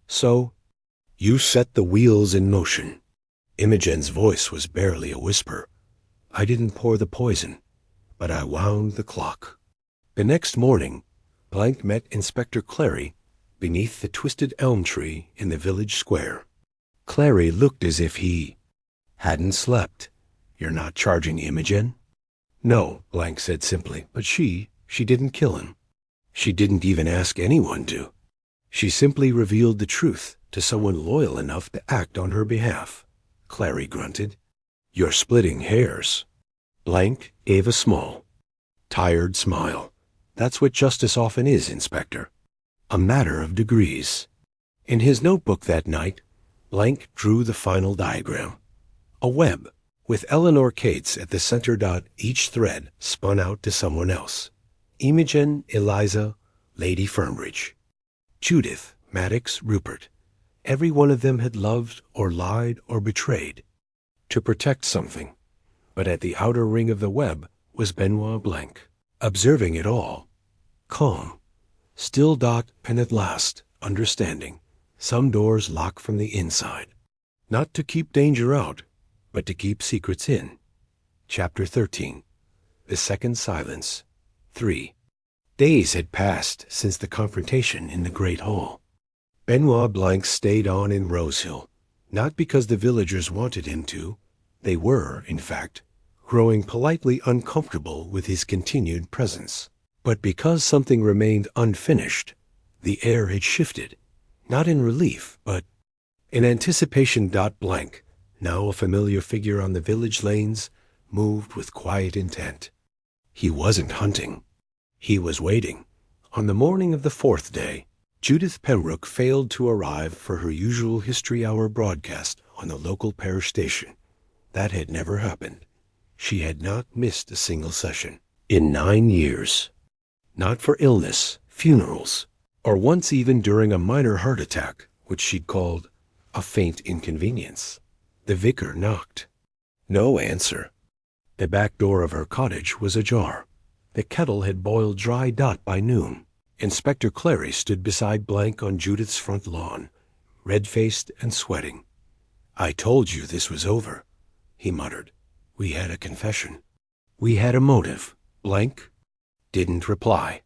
So, you set the wheels in motion. Imogen's voice was barely a whisper. I didn't pour the poison, but I wound the clock. The next morning, Blanc met Inspector Clary beneath the twisted elm tree in the village square. Clary looked as if he hadn't slept. You're not charging Imogen? No, Blanc said simply, but she didn't kill him. She didn't even ask anyone to. She simply revealed the truth to someone loyal enough to act on her behalf. Clary grunted. You're splitting hairs. Blanc gave a small, tired smile. That's what justice often is, Inspector. A matter of degrees. In his notebook that night, Blanc drew the final diagram. A web, with Eleanor Cates at the center. Each thread spun out to someone else. Imogen, Eliza, Lady Fernbridge. Judith, Maddox, Rupert. Every one of them had loved or lied or betrayed to protect something. But at the outer ring of the web was Benoit Blanc, observing it all, calm, still. And at last, understanding, some doors lock from the inside, not to keep danger out, but to keep secrets in. Chapter 13. The Second Silence. 3. Days had passed since the confrontation in the Great Hall. Benoit Blanc stayed on in Rosehill, not because the villagers wanted him to. They were, in fact, growing politely uncomfortable with his continued presence, but because something remained unfinished. The air had shifted, not in relief, but in anticipation. Blanc, now a familiar figure on the village lanes, moved with quiet intent. He wasn't hunting. He was waiting. On the morning of the fourth day, Judith Pembroke failed to arrive for her usual History Hour broadcast on the local parish station. That had never happened. She had not missed a single session in 9 years. Not for illness, funerals, or once even during a minor heart attack, which she'd called a faint inconvenience. The vicar knocked. No answer. The back door of her cottage was ajar. The kettle had boiled dry. By noon, Inspector Clary stood beside Blanc on Judith's front lawn, red-faced and sweating. I told you this was over, he muttered. We had a confession. We had a motive. Blanc didn't reply.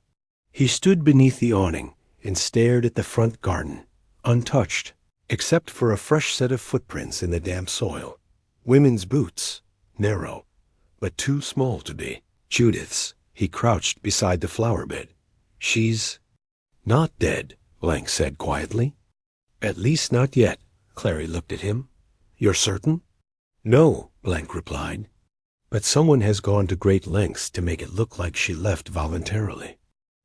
He stood beneath the awning and stared at the front garden, untouched, except for a fresh set of footprints in the damp soil. Women's boots, narrow, but too small to be Judith's. He crouched beside the flower bed. She's not dead, Blanc said quietly. At least not yet. Clary looked at him. You're certain? No, Blanc replied. But someone has gone to great lengths to make it look like she left voluntarily.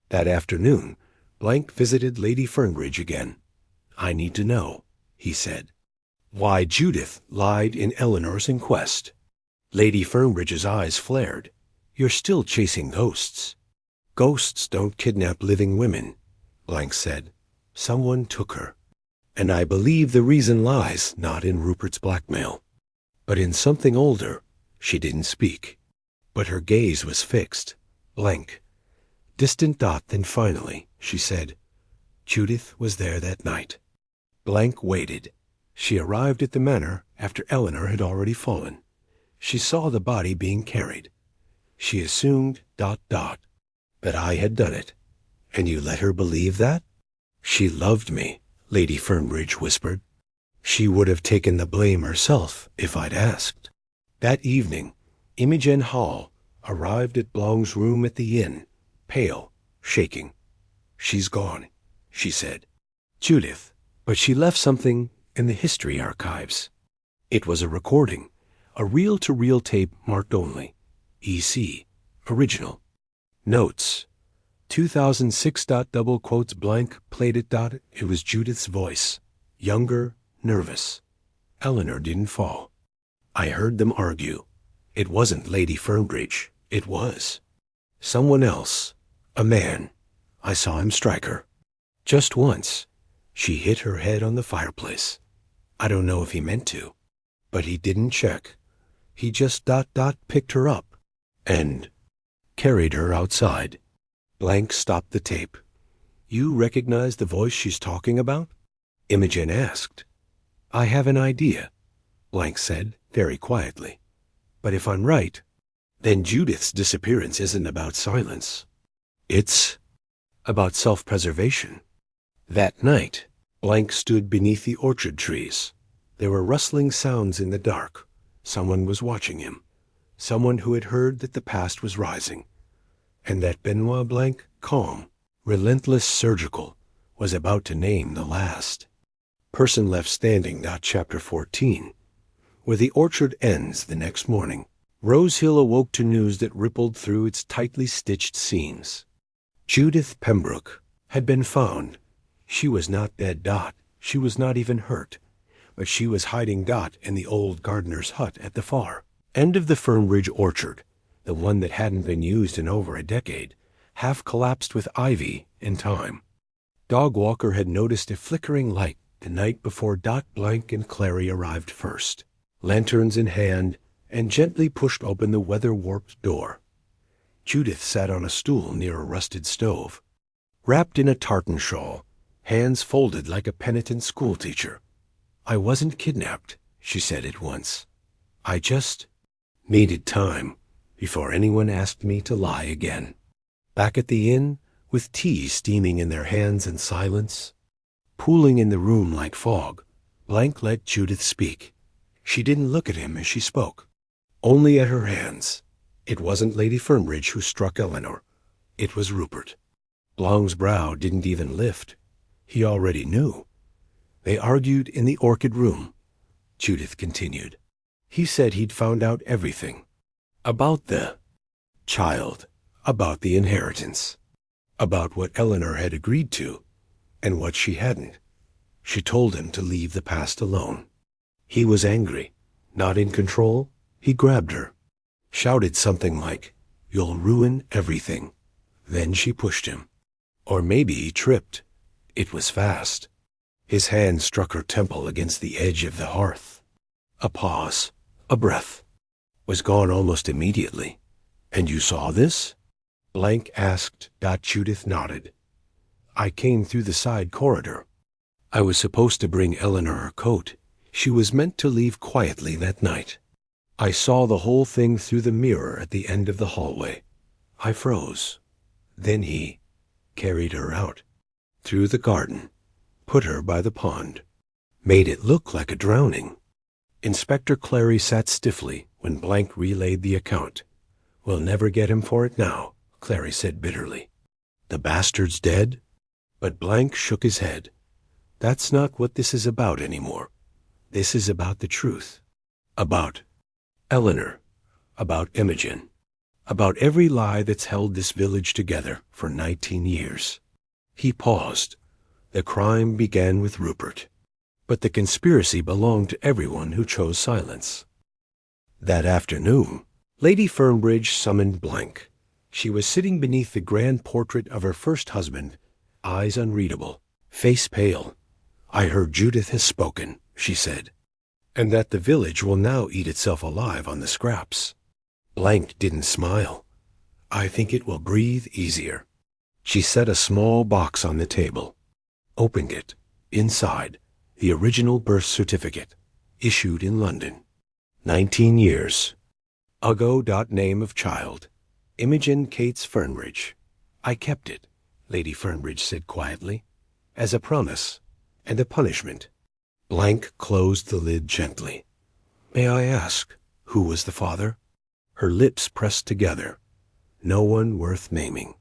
That afternoon, Blanc visited Lady Fernbridge again. I need to know, he said, why Judith lied in Eleanor's inquest. Lady Fernbridge's eyes flared. You're still chasing ghosts. Ghosts don't kidnap living women, Blanc said. Someone took her. And I believe the reason lies not in Rupert's blackmail, but in something older. She didn't speak, but her gaze was fixed, blank, distant. Then finally, she said, Judith was there that night. Blanc waited. She arrived at the manor after Eleanor had already fallen. She saw the body being carried. She assumed ... that I had done it. And you let her believe that? She loved me, Lady Fernbridge whispered. She would have taken the blame herself if I'd asked. That evening, Imogen Hall arrived at Blanc's room at the inn, pale, shaking. She's gone, she said. Judith, but she left something in the history archives. It was a recording, a reel-to-reel tape marked only, EC, original. Notes, 2006. Double quotes. Blanc played it. It was Judith's voice, younger, nervous. Eleanor didn't fall. I heard them argue. It wasn't Lady Fernbridge. It was someone else. A man. I saw him strike her. Just once. She hit her head on the fireplace. I don't know if he meant to, but he didn't check. He just picked her up and carried her outside. Blanc stopped the tape. You recognize the voice she's talking about? Imogen asked. I have an idea, Blanc said very quietly. But if I'm right, then Judith's disappearance isn't about silence. It's about self-preservation. That night, Blanc stood beneath the orchard trees. There were rustling sounds in the dark. Someone was watching him. Someone who had heard that the past was rising. And that Benoit Blanc, calm, relentless, surgical, was about to name the last. Person left standing. Chapter 14. Where the orchard ends the next morning, Rose Hill awoke to news that rippled through its tightly stitched seams. Judith Pembroke had been found. She was not dead. She was not even hurt. But she was hiding in the old gardener's hut at the far end of the Fernbridge orchard, the one that hadn't been used in over a decade, half collapsed with ivy in time. Dog Walker had noticed a flickering light the night before Blanc and Clary arrived first, lanterns in hand, and gently pushed open the weather-warped door. Judith sat on a stool near a rusted stove, wrapped in a tartan shawl, hands folded like a penitent schoolteacher. I wasn't kidnapped, she said at once. I just needed time before anyone asked me to lie again. Back at the inn, with tea steaming in their hands and silence pooling in the room like fog, Blanc let Judith speak. She didn't look at him as she spoke, only at her hands. It wasn't Lady Fernbridge who struck Eleanor. It was Rupert. Blanc's brow didn't even lift. He already knew. They argued in the orchid room. Judith continued. He said he'd found out everything. About the child. About the inheritance. About what Eleanor had agreed to, and what she hadn't. She told him to leave the past alone. He was angry. Not in control. He grabbed her. Shouted something like, "You'll ruin everything." Then she pushed him. Or maybe he tripped. It was fast. His hand struck her temple against the edge of the hearth. A pause. A breath. Was gone almost immediately. And you saw this? Blanc asked. Judith nodded. I came through the side corridor. I was supposed to bring Eleanor her coat. She was meant to leave quietly that night. I saw the whole thing through the mirror at the end of the hallway. I froze. Then he carried her out, through the garden, put her by the pond, made it look like a drowning. Inspector Clary sat stiffly when Blanc relayed the account. We'll never get him for it now, Clary said bitterly. The bastard's dead? But Blanc shook his head. That's not what this is about anymore. This is about the truth. About Eleanor. About Imogen. About every lie that's held this village together for 19 years. He paused. The crime began with Rupert. But the conspiracy belonged to everyone who chose silence. That afternoon, Lady Fernbridge summoned Blanc. She was sitting beneath the grand portrait of her first husband, eyes unreadable, face pale. I heard Judith has spoken, she said, and that the village will now eat itself alive on the scraps. Blanc didn't smile. I think it will breathe easier. She set a small box on the table, opened it. Inside, the original birth certificate, issued in London. 19 years. Ago. Name of child. Imogen Cates Fernbridge. I kept it, Lady Fernbridge said quietly, as a promise and a punishment. Blanc closed the lid gently. May I ask, who was the father? Her lips pressed together. No one worth naming.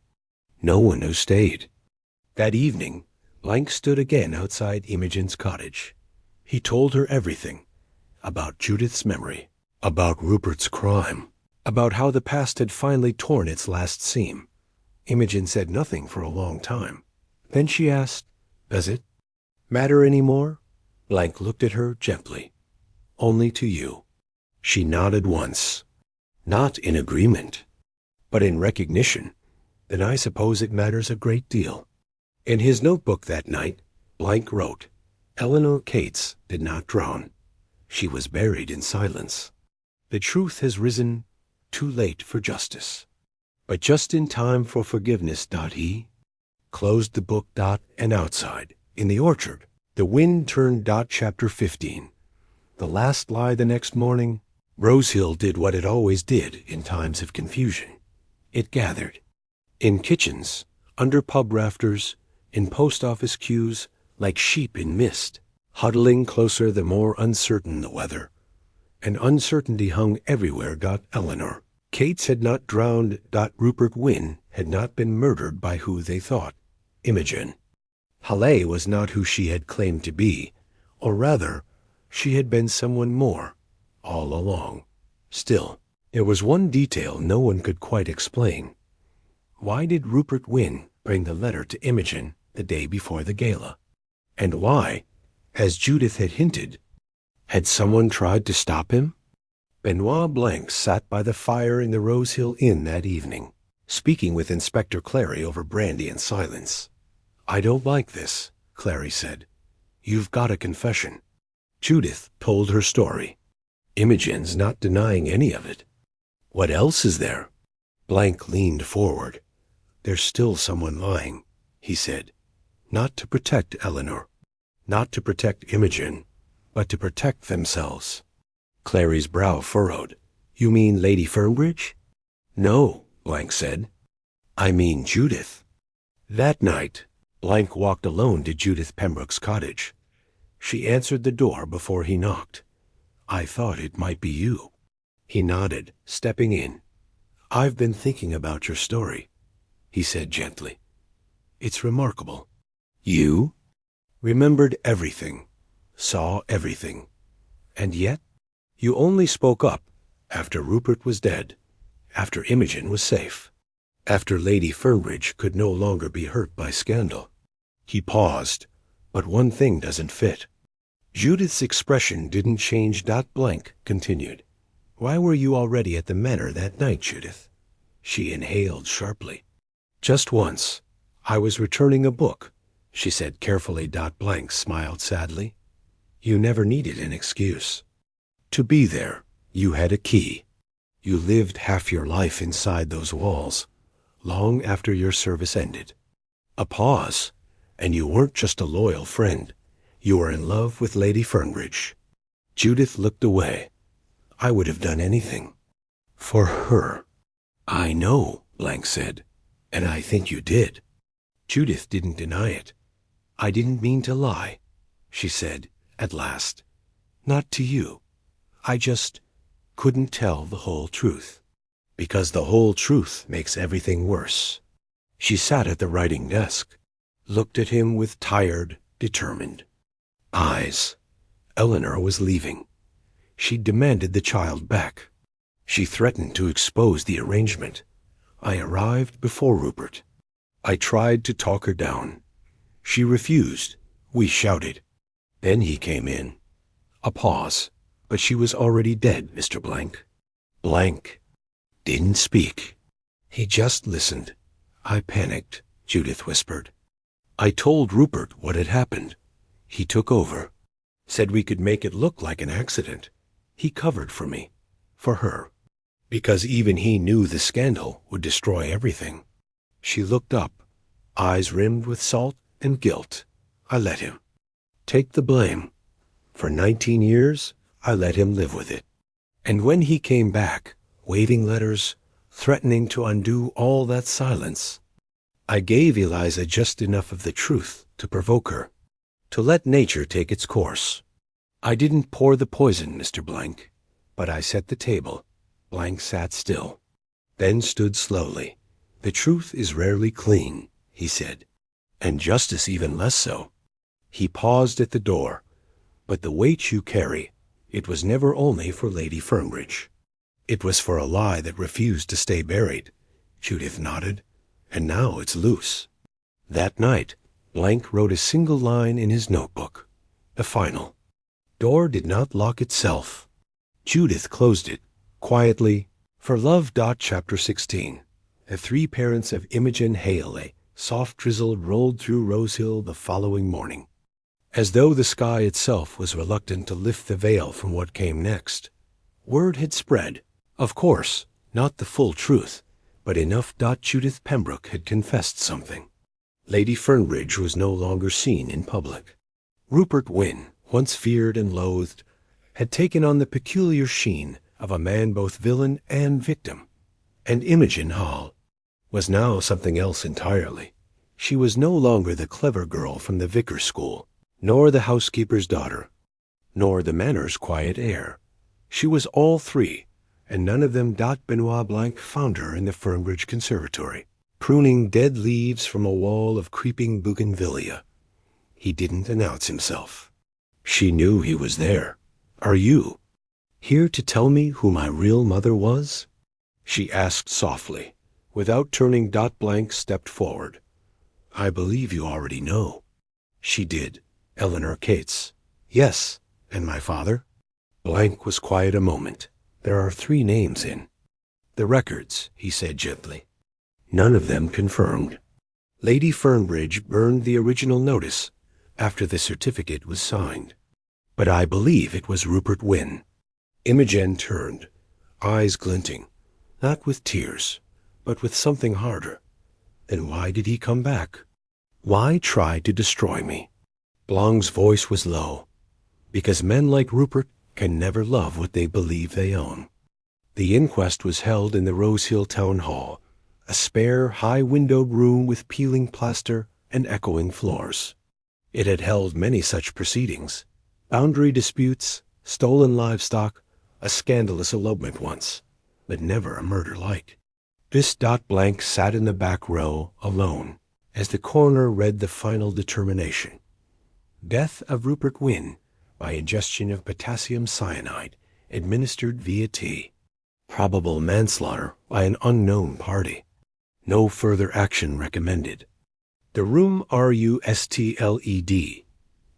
No one who stayed. That evening, Blanc stood again outside Imogen's cottage. He told her everything. About Judith's memory. About Rupert's crime. About how the past had finally torn its last seam. Imogen said nothing for a long time. Then she asked, Does it matter any more? Blanc looked at her gently. Only to you. She nodded once. Not in agreement, but in recognition, then I suppose it matters a great deal. In his notebook that night, Blanc wrote, Eleanor Cates did not drown. She was buried in silence. The truth has risen too late for justice, but just in time for forgiveness. He closed the book. And outside, in the orchard, the wind turned. Chapter 15. The last lie the next morning. Rosehill did what it always did in times of confusion. It gathered. In kitchens, under pub rafters, in post office queues, like sheep in mist, huddling closer the more uncertain the weather. And uncertainty hung everywhere. Eleanor Cates had not drowned. Rupert Wynne had not been murdered by who they thought, Imogen. Halle was not who she had claimed to be, or rather, she had been someone more, all along. Still, there was one detail no one could quite explain. Why did Rupert Wynne bring the letter to Imogen the day before the gala? And why, as Judith had hinted, had someone tried to stop him? Benoit Blanc sat by the fire in the Rosehill Inn that evening, speaking with Inspector Clary over brandy and silence. I don't like this, Clary said. You've got a confession. Judith told her story. Imogen's not denying any of it. What else is there? Blanc leaned forward. There's still someone lying, he said. Not to protect Eleanor, not to protect Imogen, but to protect themselves. Clary's brow furrowed. You mean Lady Fernbridge? No, Blanc said. I mean Judith. That night, Blanc walked alone to Judith Pembroke's cottage. She answered the door before he knocked. I thought it might be you. He nodded, stepping in. I've been thinking about your story, he said gently. It's remarkable. You remembered everything, saw everything, and yet you only spoke up after Rupert was dead, after Imogen was safe, after Lady Fernbridge could no longer be hurt by scandal. He paused, but one thing doesn't fit. Judith's expression didn't change. Blanc continued. Why were you already at the manor that night, Judith? She inhaled sharply. Just once. I was returning a book, she said carefully. Blanc smiled sadly. You never needed an excuse. To be there, you had a key. You lived half your life inside those walls, long after your service ended. A pause, and you weren't just a loyal friend. You were in love with Lady Fernbridge. Judith looked away. I would have done anything. For her. I know, Blanc said, and I think you did. Judith didn't deny it. I didn't mean to lie, she said, at last. Not to you. I just couldn't tell the whole truth. Because the whole truth makes everything worse. She sat at the writing desk, looked at him with tired, determined eyes. Eleanor was leaving. She demanded the child back. She threatened to expose the arrangement. I arrived before Rupert. I tried to talk her down. She refused. We shouted. Then he came in. A pause. But she was already dead, Mr. Blanc. Blanc didn't speak. He just listened. I panicked, Judith whispered. I told Rupert what had happened. He took over. Said we could make it look like an accident. He covered for me. For her. Because even he knew the scandal would destroy everything. She looked up, eyes rimmed with salt and guilt. I let him. Take the blame. For 19 years, I let him live with it. And when he came back, waving letters, threatening to undo all that silence, I gave Eliza just enough of the truth to provoke her, to let nature take its course. I didn't pour the poison, Mr. Blanc, but I set the table. Blanc sat still, then stood slowly. The truth is rarely clean, he said, and justice even less so. He paused at the door. But the weight you carry, it was never only for Lady Fernbridge. It was for a lie that refused to stay buried. Judith nodded. And now it's loose. That night, Blanc wrote a single line in his notebook. The final. Door did not lock itself. Judith closed it, quietly, For Love. Chapter 16. The three parents of Imogen hail. A soft drizzle rolled through Rosehill the following morning, as though the sky itself was reluctant to lift the veil from what came next. Word had spread. Of course, not the full truth, but enough. Judith Pembroke had confessed something. Lady Fernbridge was no longer seen in public. Rupert Wynne, once feared and loathed, had taken on the peculiar sheen of a man both villain and victim. And Imogen Hall was now something else entirely. She was no longer the clever girl from the vicar's school, nor the housekeeper's daughter, nor the manor's quiet heir. She was all three, and none of them. Benoit Blanc found her in the Fernbridge Conservatory, pruning dead leaves from a wall of creeping bougainvillea. He didn't announce himself. She knew he was there. "Are you here to tell me who my real mother was?" she asked softly. Without turning, Blanc stepped forward. "I believe you already know." She did. Eleanor Cates. "Yes, and my father?" Blanc was quiet a moment. "There are 3 names in the records," he said gently. "None of them confirmed. Lady Fernbridge burned the original notice after the certificate was signed. But I believe it was Rupert Wynne." Imogen turned, eyes glinting, not with tears, but with something harder. "Then why did he come back? Why try to destroy me?" Blanc's voice was low. "Because men like Rupert can never love what they believe they own." The inquest was held in the Rosehill Town Hall, a spare, high-windowed room with peeling plaster and echoing floors. It had held many such proceedings. Boundary disputes, stolen livestock, a scandalous elopement once, but never a murder like this. Blanc sat in the back row, alone, as the coroner read the final determination. Death of Rupert Wynne by ingestion of potassium cyanide, administered via tea. Probable manslaughter by an unknown party. No further action recommended. The room rustled.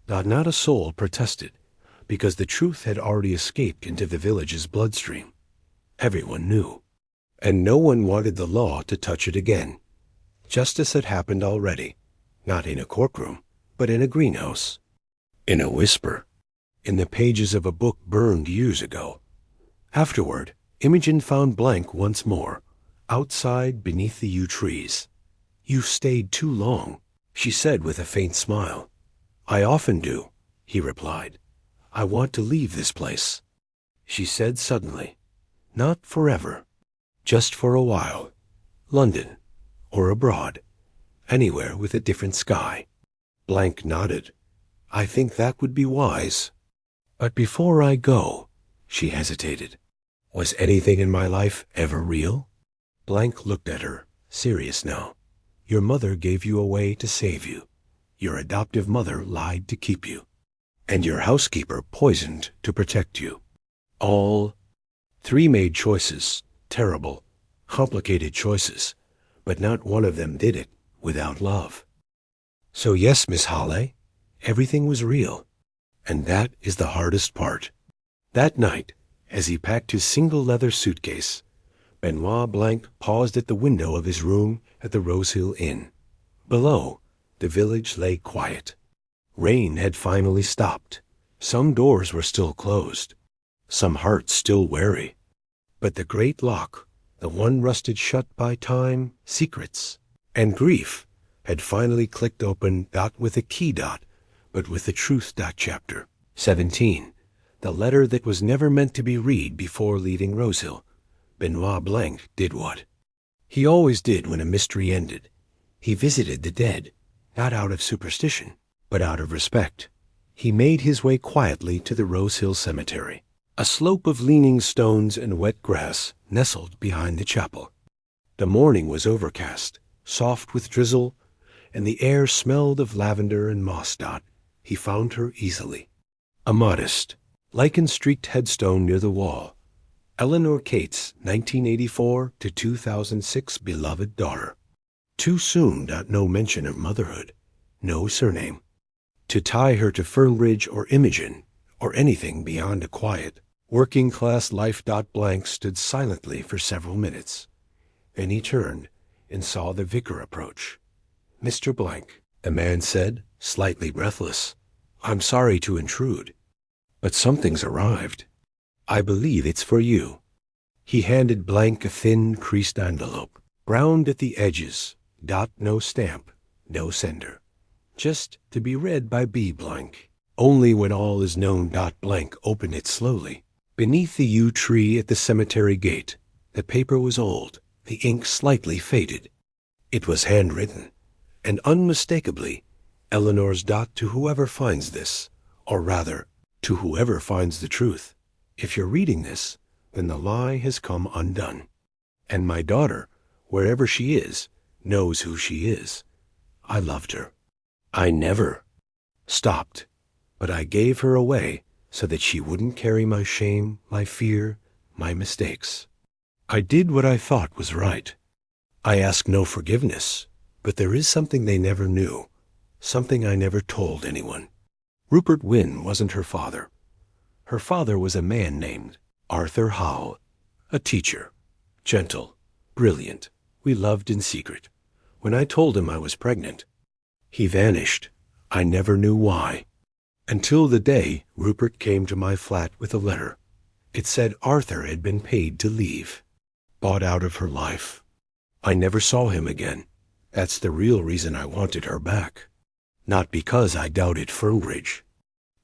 Not a soul protested, because the truth had already escaped into the village's bloodstream. Everyone knew, and no one wanted the law to touch it again. Justice had happened already, not in a courtroom, but in a greenhouse. In a whisper. In the pages of a book burned years ago. Afterward, Imogen found Blanc once more, outside beneath the yew trees. "You stayed too long," she said with a faint smile. "I often do," he replied. "I want to leave this place," she said suddenly. "Not forever. Just for a while. London, or abroad. Anywhere with a different sky." Blanc nodded. "I think that would be wise. But before I go," she hesitated, "was anything in my life ever real?" Blanc looked at her, serious now. "Your mother gave you away to save you. Your adoptive mother lied to keep you. And your housekeeper poisoned to protect you. All 3 made choices, terrible, complicated choices, but not one of them did it without love. So yes, Miss Halley, everything was real, and that is the hardest part." That night, as he packed his single leather suitcase, Benoit Blanc paused at the window of his room at the Rosehill Inn. Below, the village lay quiet. Rain had finally stopped. Some doors were still closed, some hearts still wary. But the great lock, the one rusted shut by time, secrets, and grief, had finally clicked open, not with a key, but with the truth. Chapter 17. The letter that was never meant to be read before leaving Rosehill. Benoit Blanc did what he always did when a mystery ended. He visited the dead, not out of superstition, but out of respect. He made his way quietly to the Rosehill Cemetery, a slope of leaning stones and wet grass nestled behind the chapel. The morning was overcast, soft with drizzle, and the air smelled of lavender and moss. He found her easily. A modest, lichen-streaked headstone near the wall. Eleanor Cates, 1984 to 2006, beloved daughter. Too soon. No mention of motherhood, no surname, to tie her to Fernbridge or Imogen or anything beyond a quiet, Working class life. Blank stood silently for several minutes. Then he turned and saw the vicar approach. "Mr. Blank," the man said, slightly breathless, "I'm sorry to intrude, but something's arrived. I believe it's for you." He handed Blank a thin, creased envelope, browned at the edges. No stamp, no sender. Just to be read by B. Blank. Only when all is known. Blank opened it slowly. Beneath the yew tree at the cemetery gate, the paper was old, the ink slightly faded. It was handwritten, and unmistakably Eleanor's. To whoever finds this, or rather, to whoever finds the truth. If you're reading this, then the lie has come undone. And my daughter, wherever she is, knows who she is. I loved her. I never stopped, but I gave her away so that she wouldn't carry my shame, my fear, my mistakes. I did what I thought was right. I ask no forgiveness, but there is something they never knew, something I never told anyone. Rupert Wynne wasn't her father. Her father was a man named Arthur Howell, a teacher, gentle, brilliant. We loved in secret. When I told him I was pregnant, he vanished. I never knew why. Until the day Rupert came to my flat with a letter. It said Arthur had been paid to leave, bought out of her life. I never saw him again. That's the real reason I wanted her back. Not because I doubted Fernbridge,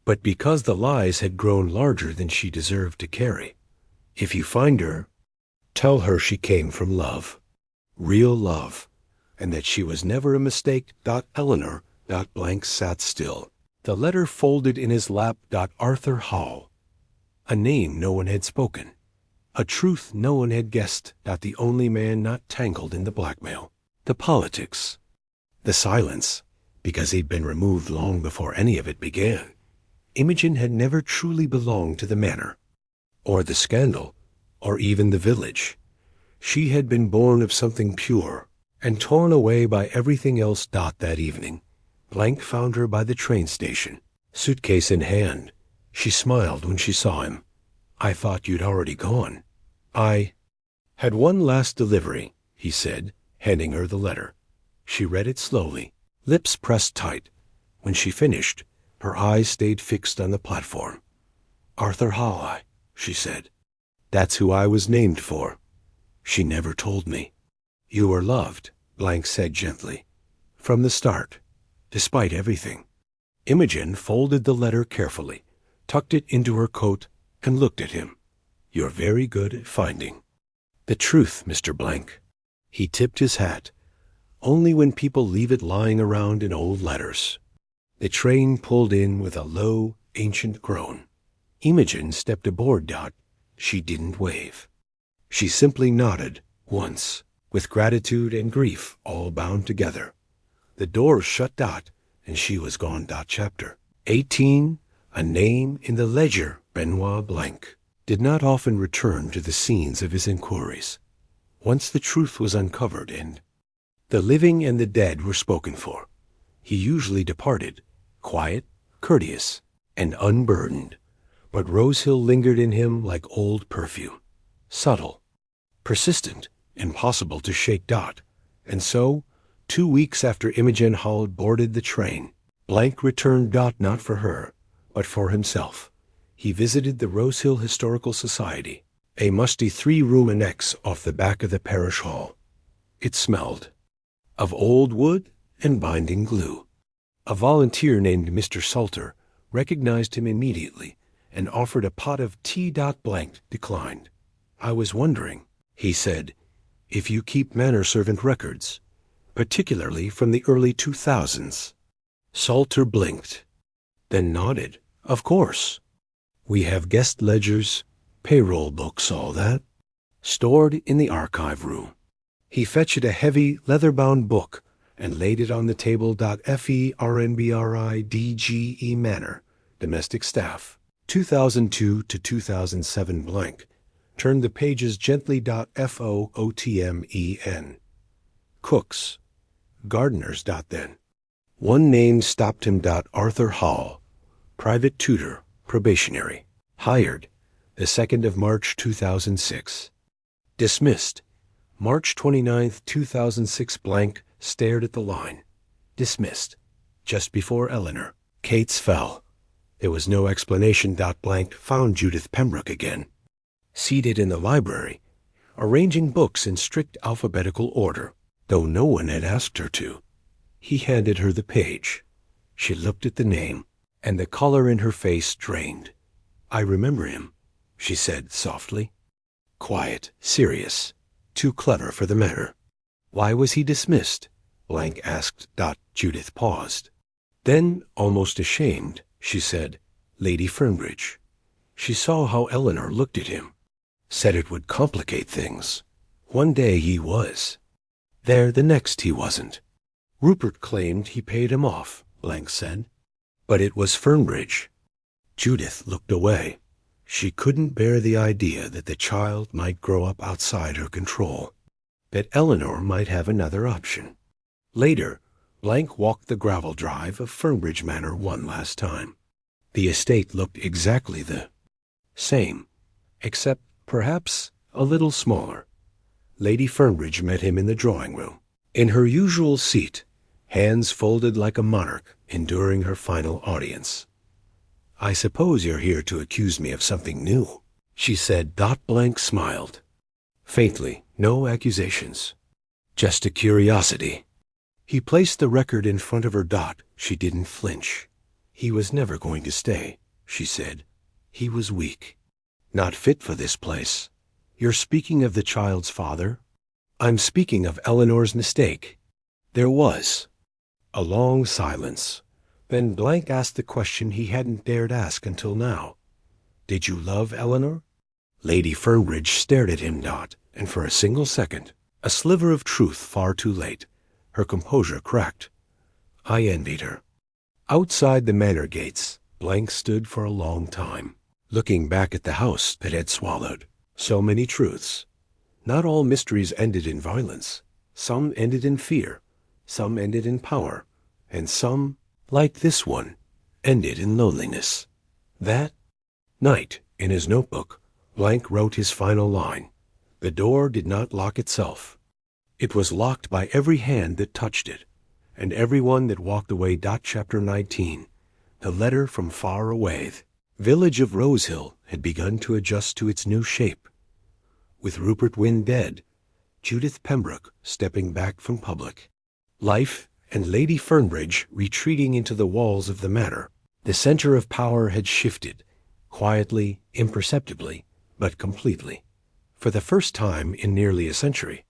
but because the lies had grown larger than she deserved to carry. If you find her, tell her she came from love, real love, and that she was never a mistake. Eleanor. Blank sat still. The letter folded in his lap. Arthur Hall. A name no one had spoken. A truth no one had guessed. The only man not tangled in the blackmail. The politics. The silence, because he'd been removed long before any of it began. Imogen had never truly belonged to the manor, or the scandal, or even the village. She had been born of something pure, and torn away by everything else. That evening, Blank found her by the train station, suitcase in hand. She smiled when she saw him. "I thought you'd already gone." "I had one last delivery," he said, handing her the letter. She read it slowly, lips pressed tight. When she finished, her eyes stayed fixed on the platform. "Arthur Hall," she said. "That's who I was named for. She never told me." "You were loved," Blank said gently, "from the start, despite everything." Imogen folded the letter carefully, tucked it into her coat, and looked at him. "You're very good at finding the truth, Mr. Blank." He tipped his hat. Only when people leave it lying around in old letters. The train pulled in with a low, ancient groan. Imogen stepped aboard. She didn't wave. She simply nodded once, with gratitude and grief all bound together. The doors shut. And she was gone. Chapter 18. A name in the ledger. Benoit Blanc did not often return to the scenes of his inquiries. Once the truth was uncovered and the living and the dead were spoken for, he usually departed, quiet, courteous, and unburdened. But Rosehill lingered in him like old perfume, subtle, persistent, impossible to shake. And so, 2 weeks after Imogen Hall boarded the train, Blank returned. Not for her, but for himself. He visited the Rosehill Historical Society, a musty 3-room annex off the back of the parish hall. It smelled of old wood and binding glue. A volunteer named Mr. Salter recognized him immediately and offered a pot of tea. Blank declined. "I was wondering," he said, "if you keep manor servant records, particularly from the early 2000s. Salter blinked, then nodded. "Of course. We have guest ledgers, payroll books, all that, stored in the archive room." He fetched a heavy, leather-bound book and laid it on the table. FERNBRIDGE Manor, Domestic Staff, 2002 to 2007. Blank turned the pages gently. FOOTMEN. Cooks, gardeners. Then one name stopped him. Arthur Hall, private tutor, probationary, hired, the 2nd of March 2006. Dismissed. March 29th, 2006. Blank stared at the line. Dismissed. Just before Eleanor. Kate's fell. There was no explanation. Blank found Judith Pembroke again, seated in the library, arranging books in strict alphabetical order, though no one had asked her to. He handed her the page. She looked at the name, and the color in her face drained. "I remember him," she said softly. Quiet, serious, too clever for the matter. "Why was he dismissed?" Blank asked. Judith paused. Then, almost ashamed, she said, "Lady Fernbridge." She saw how Eleanor looked at him. Said it would complicate things. One day he was. There the next he wasn't. Rupert claimed he paid him off, Blank said. But it was Fernbridge. Judith looked away. She couldn't bear the idea that the child might grow up outside her control, that Eleanor might have another option. Later, Blank walked the gravel drive of Fernbridge Manor one last time. The estate looked exactly the same, except perhaps a little smaller. Lady Fernbridge met him in the drawing room, in her usual seat, hands folded like a monarch enduring her final audience. "I suppose you're here to accuse me of something new," she said. Blank smiled. Faintly, no accusations. Just a curiosity. He placed the record in front of her. She didn't flinch. "He was never going to stay," she said. "He was weak. Not fit for this place." "You're speaking of the child's father?" "I'm speaking of Eleanor's mistake." There was a long silence. Then Blank asked the question he hadn't dared ask until now. "Did you love Eleanor?" Lady Fernbridge stared at him, and for a single second, a sliver of truth far too late, her composure cracked. "I envied her." Outside the manor gates, Blank stood for a long time, looking back at the house that had swallowed so many truths. Not all mysteries ended in violence. Some ended in fear, some ended in power, and some, like this one, ended in loneliness. That night, in his notebook, Blank wrote his final line. The door did not lock itself. It was locked by every hand that touched it, and everyone that walked away. Chapter 19. The letter from far away. The village of Rosehill had begun to adjust to its new shape. With Rupert Wynne dead, Judith Pembroke stepping back from public life, and Lady Fernbridge retreating into the walls of the manor, the center of power had shifted, quietly, imperceptibly, but completely. For the first time in nearly a century,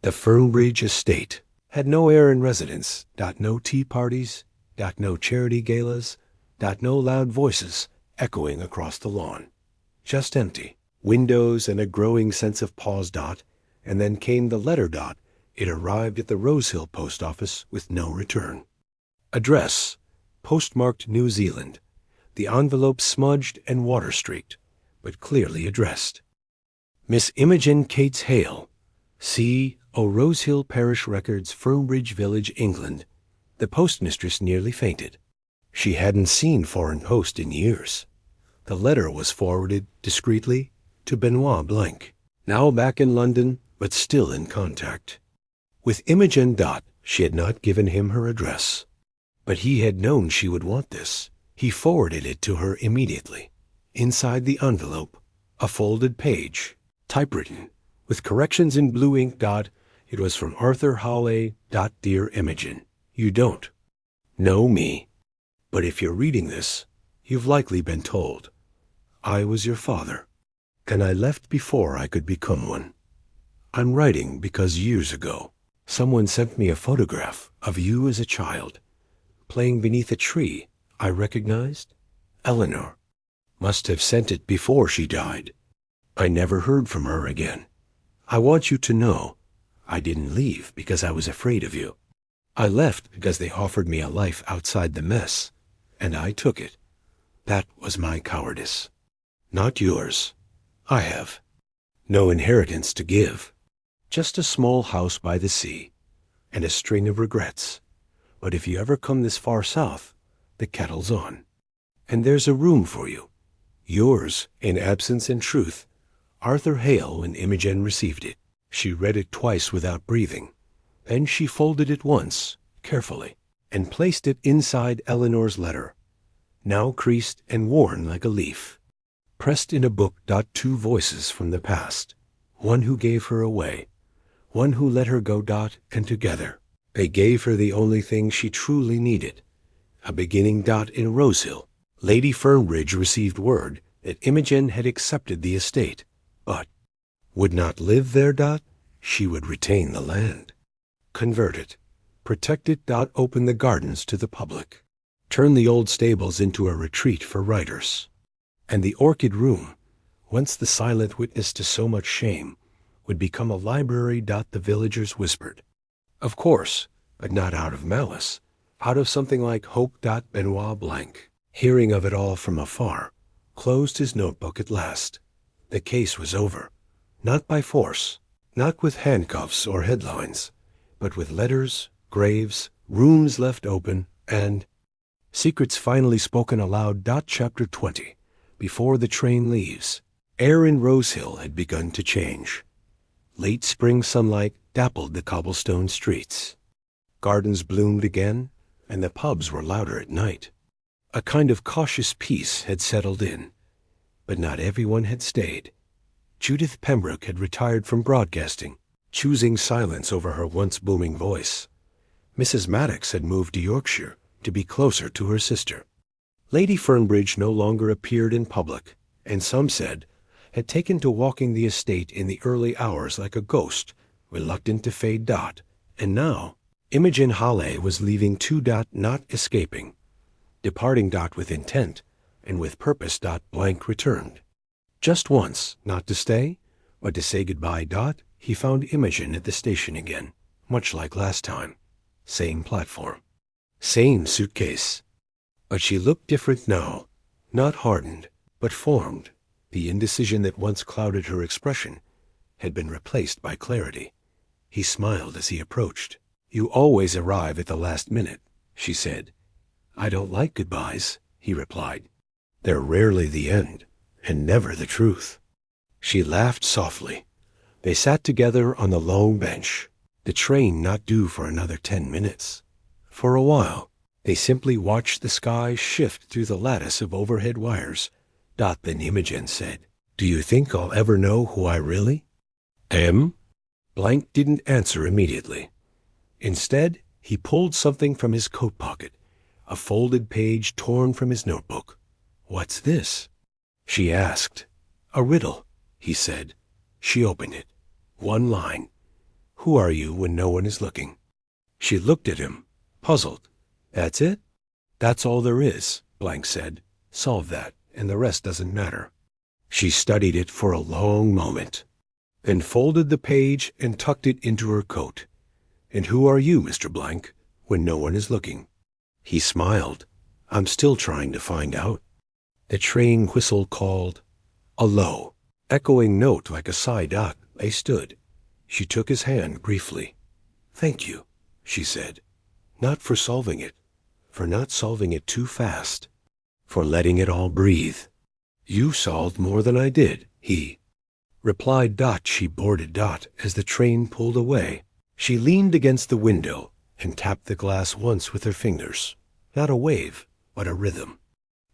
the Fernbridge estate had no heir in residence. No tea parties. No charity galas. No loud voices echoing across the lawn. Just empty windows and a growing sense of pause. And then came the letter. It arrived at the Rosehill post office with no return. Address: postmarked New Zealand. The envelope smudged and water-streaked, but clearly addressed. Miss Imogen Cates Hale, C. O. Rosehill Parish Records, Fernbridge Village, England. The postmistress nearly fainted. She hadn't seen foreign post in years. The letter was forwarded discreetly to Benoit Blanc, now back in London, but still in contact with Imogen. She had not given him her address, but he had known she would want this. He forwarded it to her immediately. Inside the envelope, a folded page, typewritten, with corrections in blue ink. It was from Arthur Hawley. Dear Imogen, you don't know me, but if you're reading this, you've likely been told. I was your father, and I left before I could become one. I'm writing because years ago, someone sent me a photograph of you as a child, playing beneath a tree I recognized. Eleanor must have sent it before she died. I never heard from her again. I want you to know I didn't leave because I was afraid of you. I left because they offered me a life outside the mess, and I took it. That was my cowardice, not yours. I have no inheritance to give, just a small house by the sea and a string of regrets. But if you ever come this far south, the kettle's on, and there's a room for you. Yours, in absence and truth, Arthur Hale. When Imogen received it, she read it twice without breathing. Then she folded it once, carefully, and placed it inside Eleanor's letter, now creased and worn like a leaf. Pressed in a book. Two voices from the past, one who gave her away, one who let her go. And together, they gave her the only thing she truly needed, a beginning. In Rosehill, Lady Fernbridge received word that Imogen had accepted the estate, but would not live there. She would retain the land, convert it, protect it. Open the gardens to the public, turn the old stables into a retreat for writers, and the orchid room, once the silent witness to so much shame, would become a library. The villagers whispered. Of course, but not out of malice, out of something like hope. Benoit Blanc, hearing of it all from afar, closed his notebook at last. The case was over, not by force, not with handcuffs or headlines, but with letters, graves, rooms left open, and secrets finally spoken aloud. Chapter 20. Before the train leaves, air in Rosehill had begun to change. Late spring sunlight dappled the cobblestone streets. Gardens bloomed again, and the pubs were louder at night. A kind of cautious peace had settled in, but not everyone had stayed. Judith Pembroke had retired from broadcasting, choosing silence over her once booming voice. Mrs. Maddox had moved to Yorkshire to be closer to her sister. Lady Fernbridge no longer appeared in public, and some said had taken to walking the estate in the early hours like a ghost, reluctant to fade. And now Imogen Halley was leaving too. Not escaping, departing. With intent and with purpose. Blank returned. Just once, not to stay, but to say goodbye. He found Imogen at the station again, much like last time. Same platform, same suitcase. But she looked different now, not hardened, but formed. The indecision that once clouded her expression had been replaced by clarity. He smiled as he approached. You always arrive at the last minute, she said. I don't like goodbyes, he replied. They're rarely the end, and never the truth. She laughed softly. They sat together on the long bench, the train not due for another 10 minutes. For a while, they simply watched the sky shift through the lattice of overhead wires. Then Imogen said, Do you think I'll ever know who I really am? Blank didn't answer immediately. Instead, he pulled something from his coat pocket, a folded page torn from his notebook. What's this? She asked. A riddle, he said. She opened it. One line. Who are you when no one is looking? She looked at him, puzzled. That's it? That's all there is, Blank said. Solve that, and the rest doesn't matter. She studied it for a long moment, then folded the page and tucked it into her coat. And who are you, Mr. Blank, when no one is looking? He smiled. I'm still trying to find out. The train whistle called. A low, echoing note like a sigh. They stood. She took his hand briefly. Thank you, she said. Not for solving it, for not solving it too fast, for letting it all breathe. You solved more than I did, he replied. She boarded. As the train pulled away, she leaned against the window and tapped the glass once with her fingers. Not a wave, but a rhythm.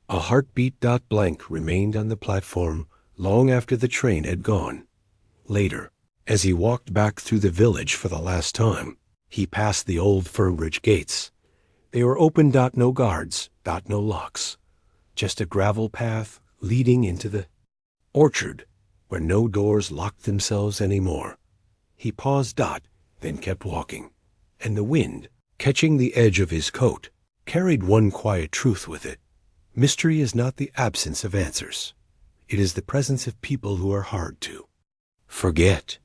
A heartbeat. Blank remained on the platform long after the train had gone. Later, as he walked back through the village for the last time, he passed the old Fernbridge gates. They were open. No guards. No locks. Just a gravel path leading into the orchard, where no doors locked themselves anymore. He paused. Then kept walking, and the wind, catching the edge of his coat, carried one quiet truth with it. Mystery is not the absence of answers. It is the presence of people who are hard to forget.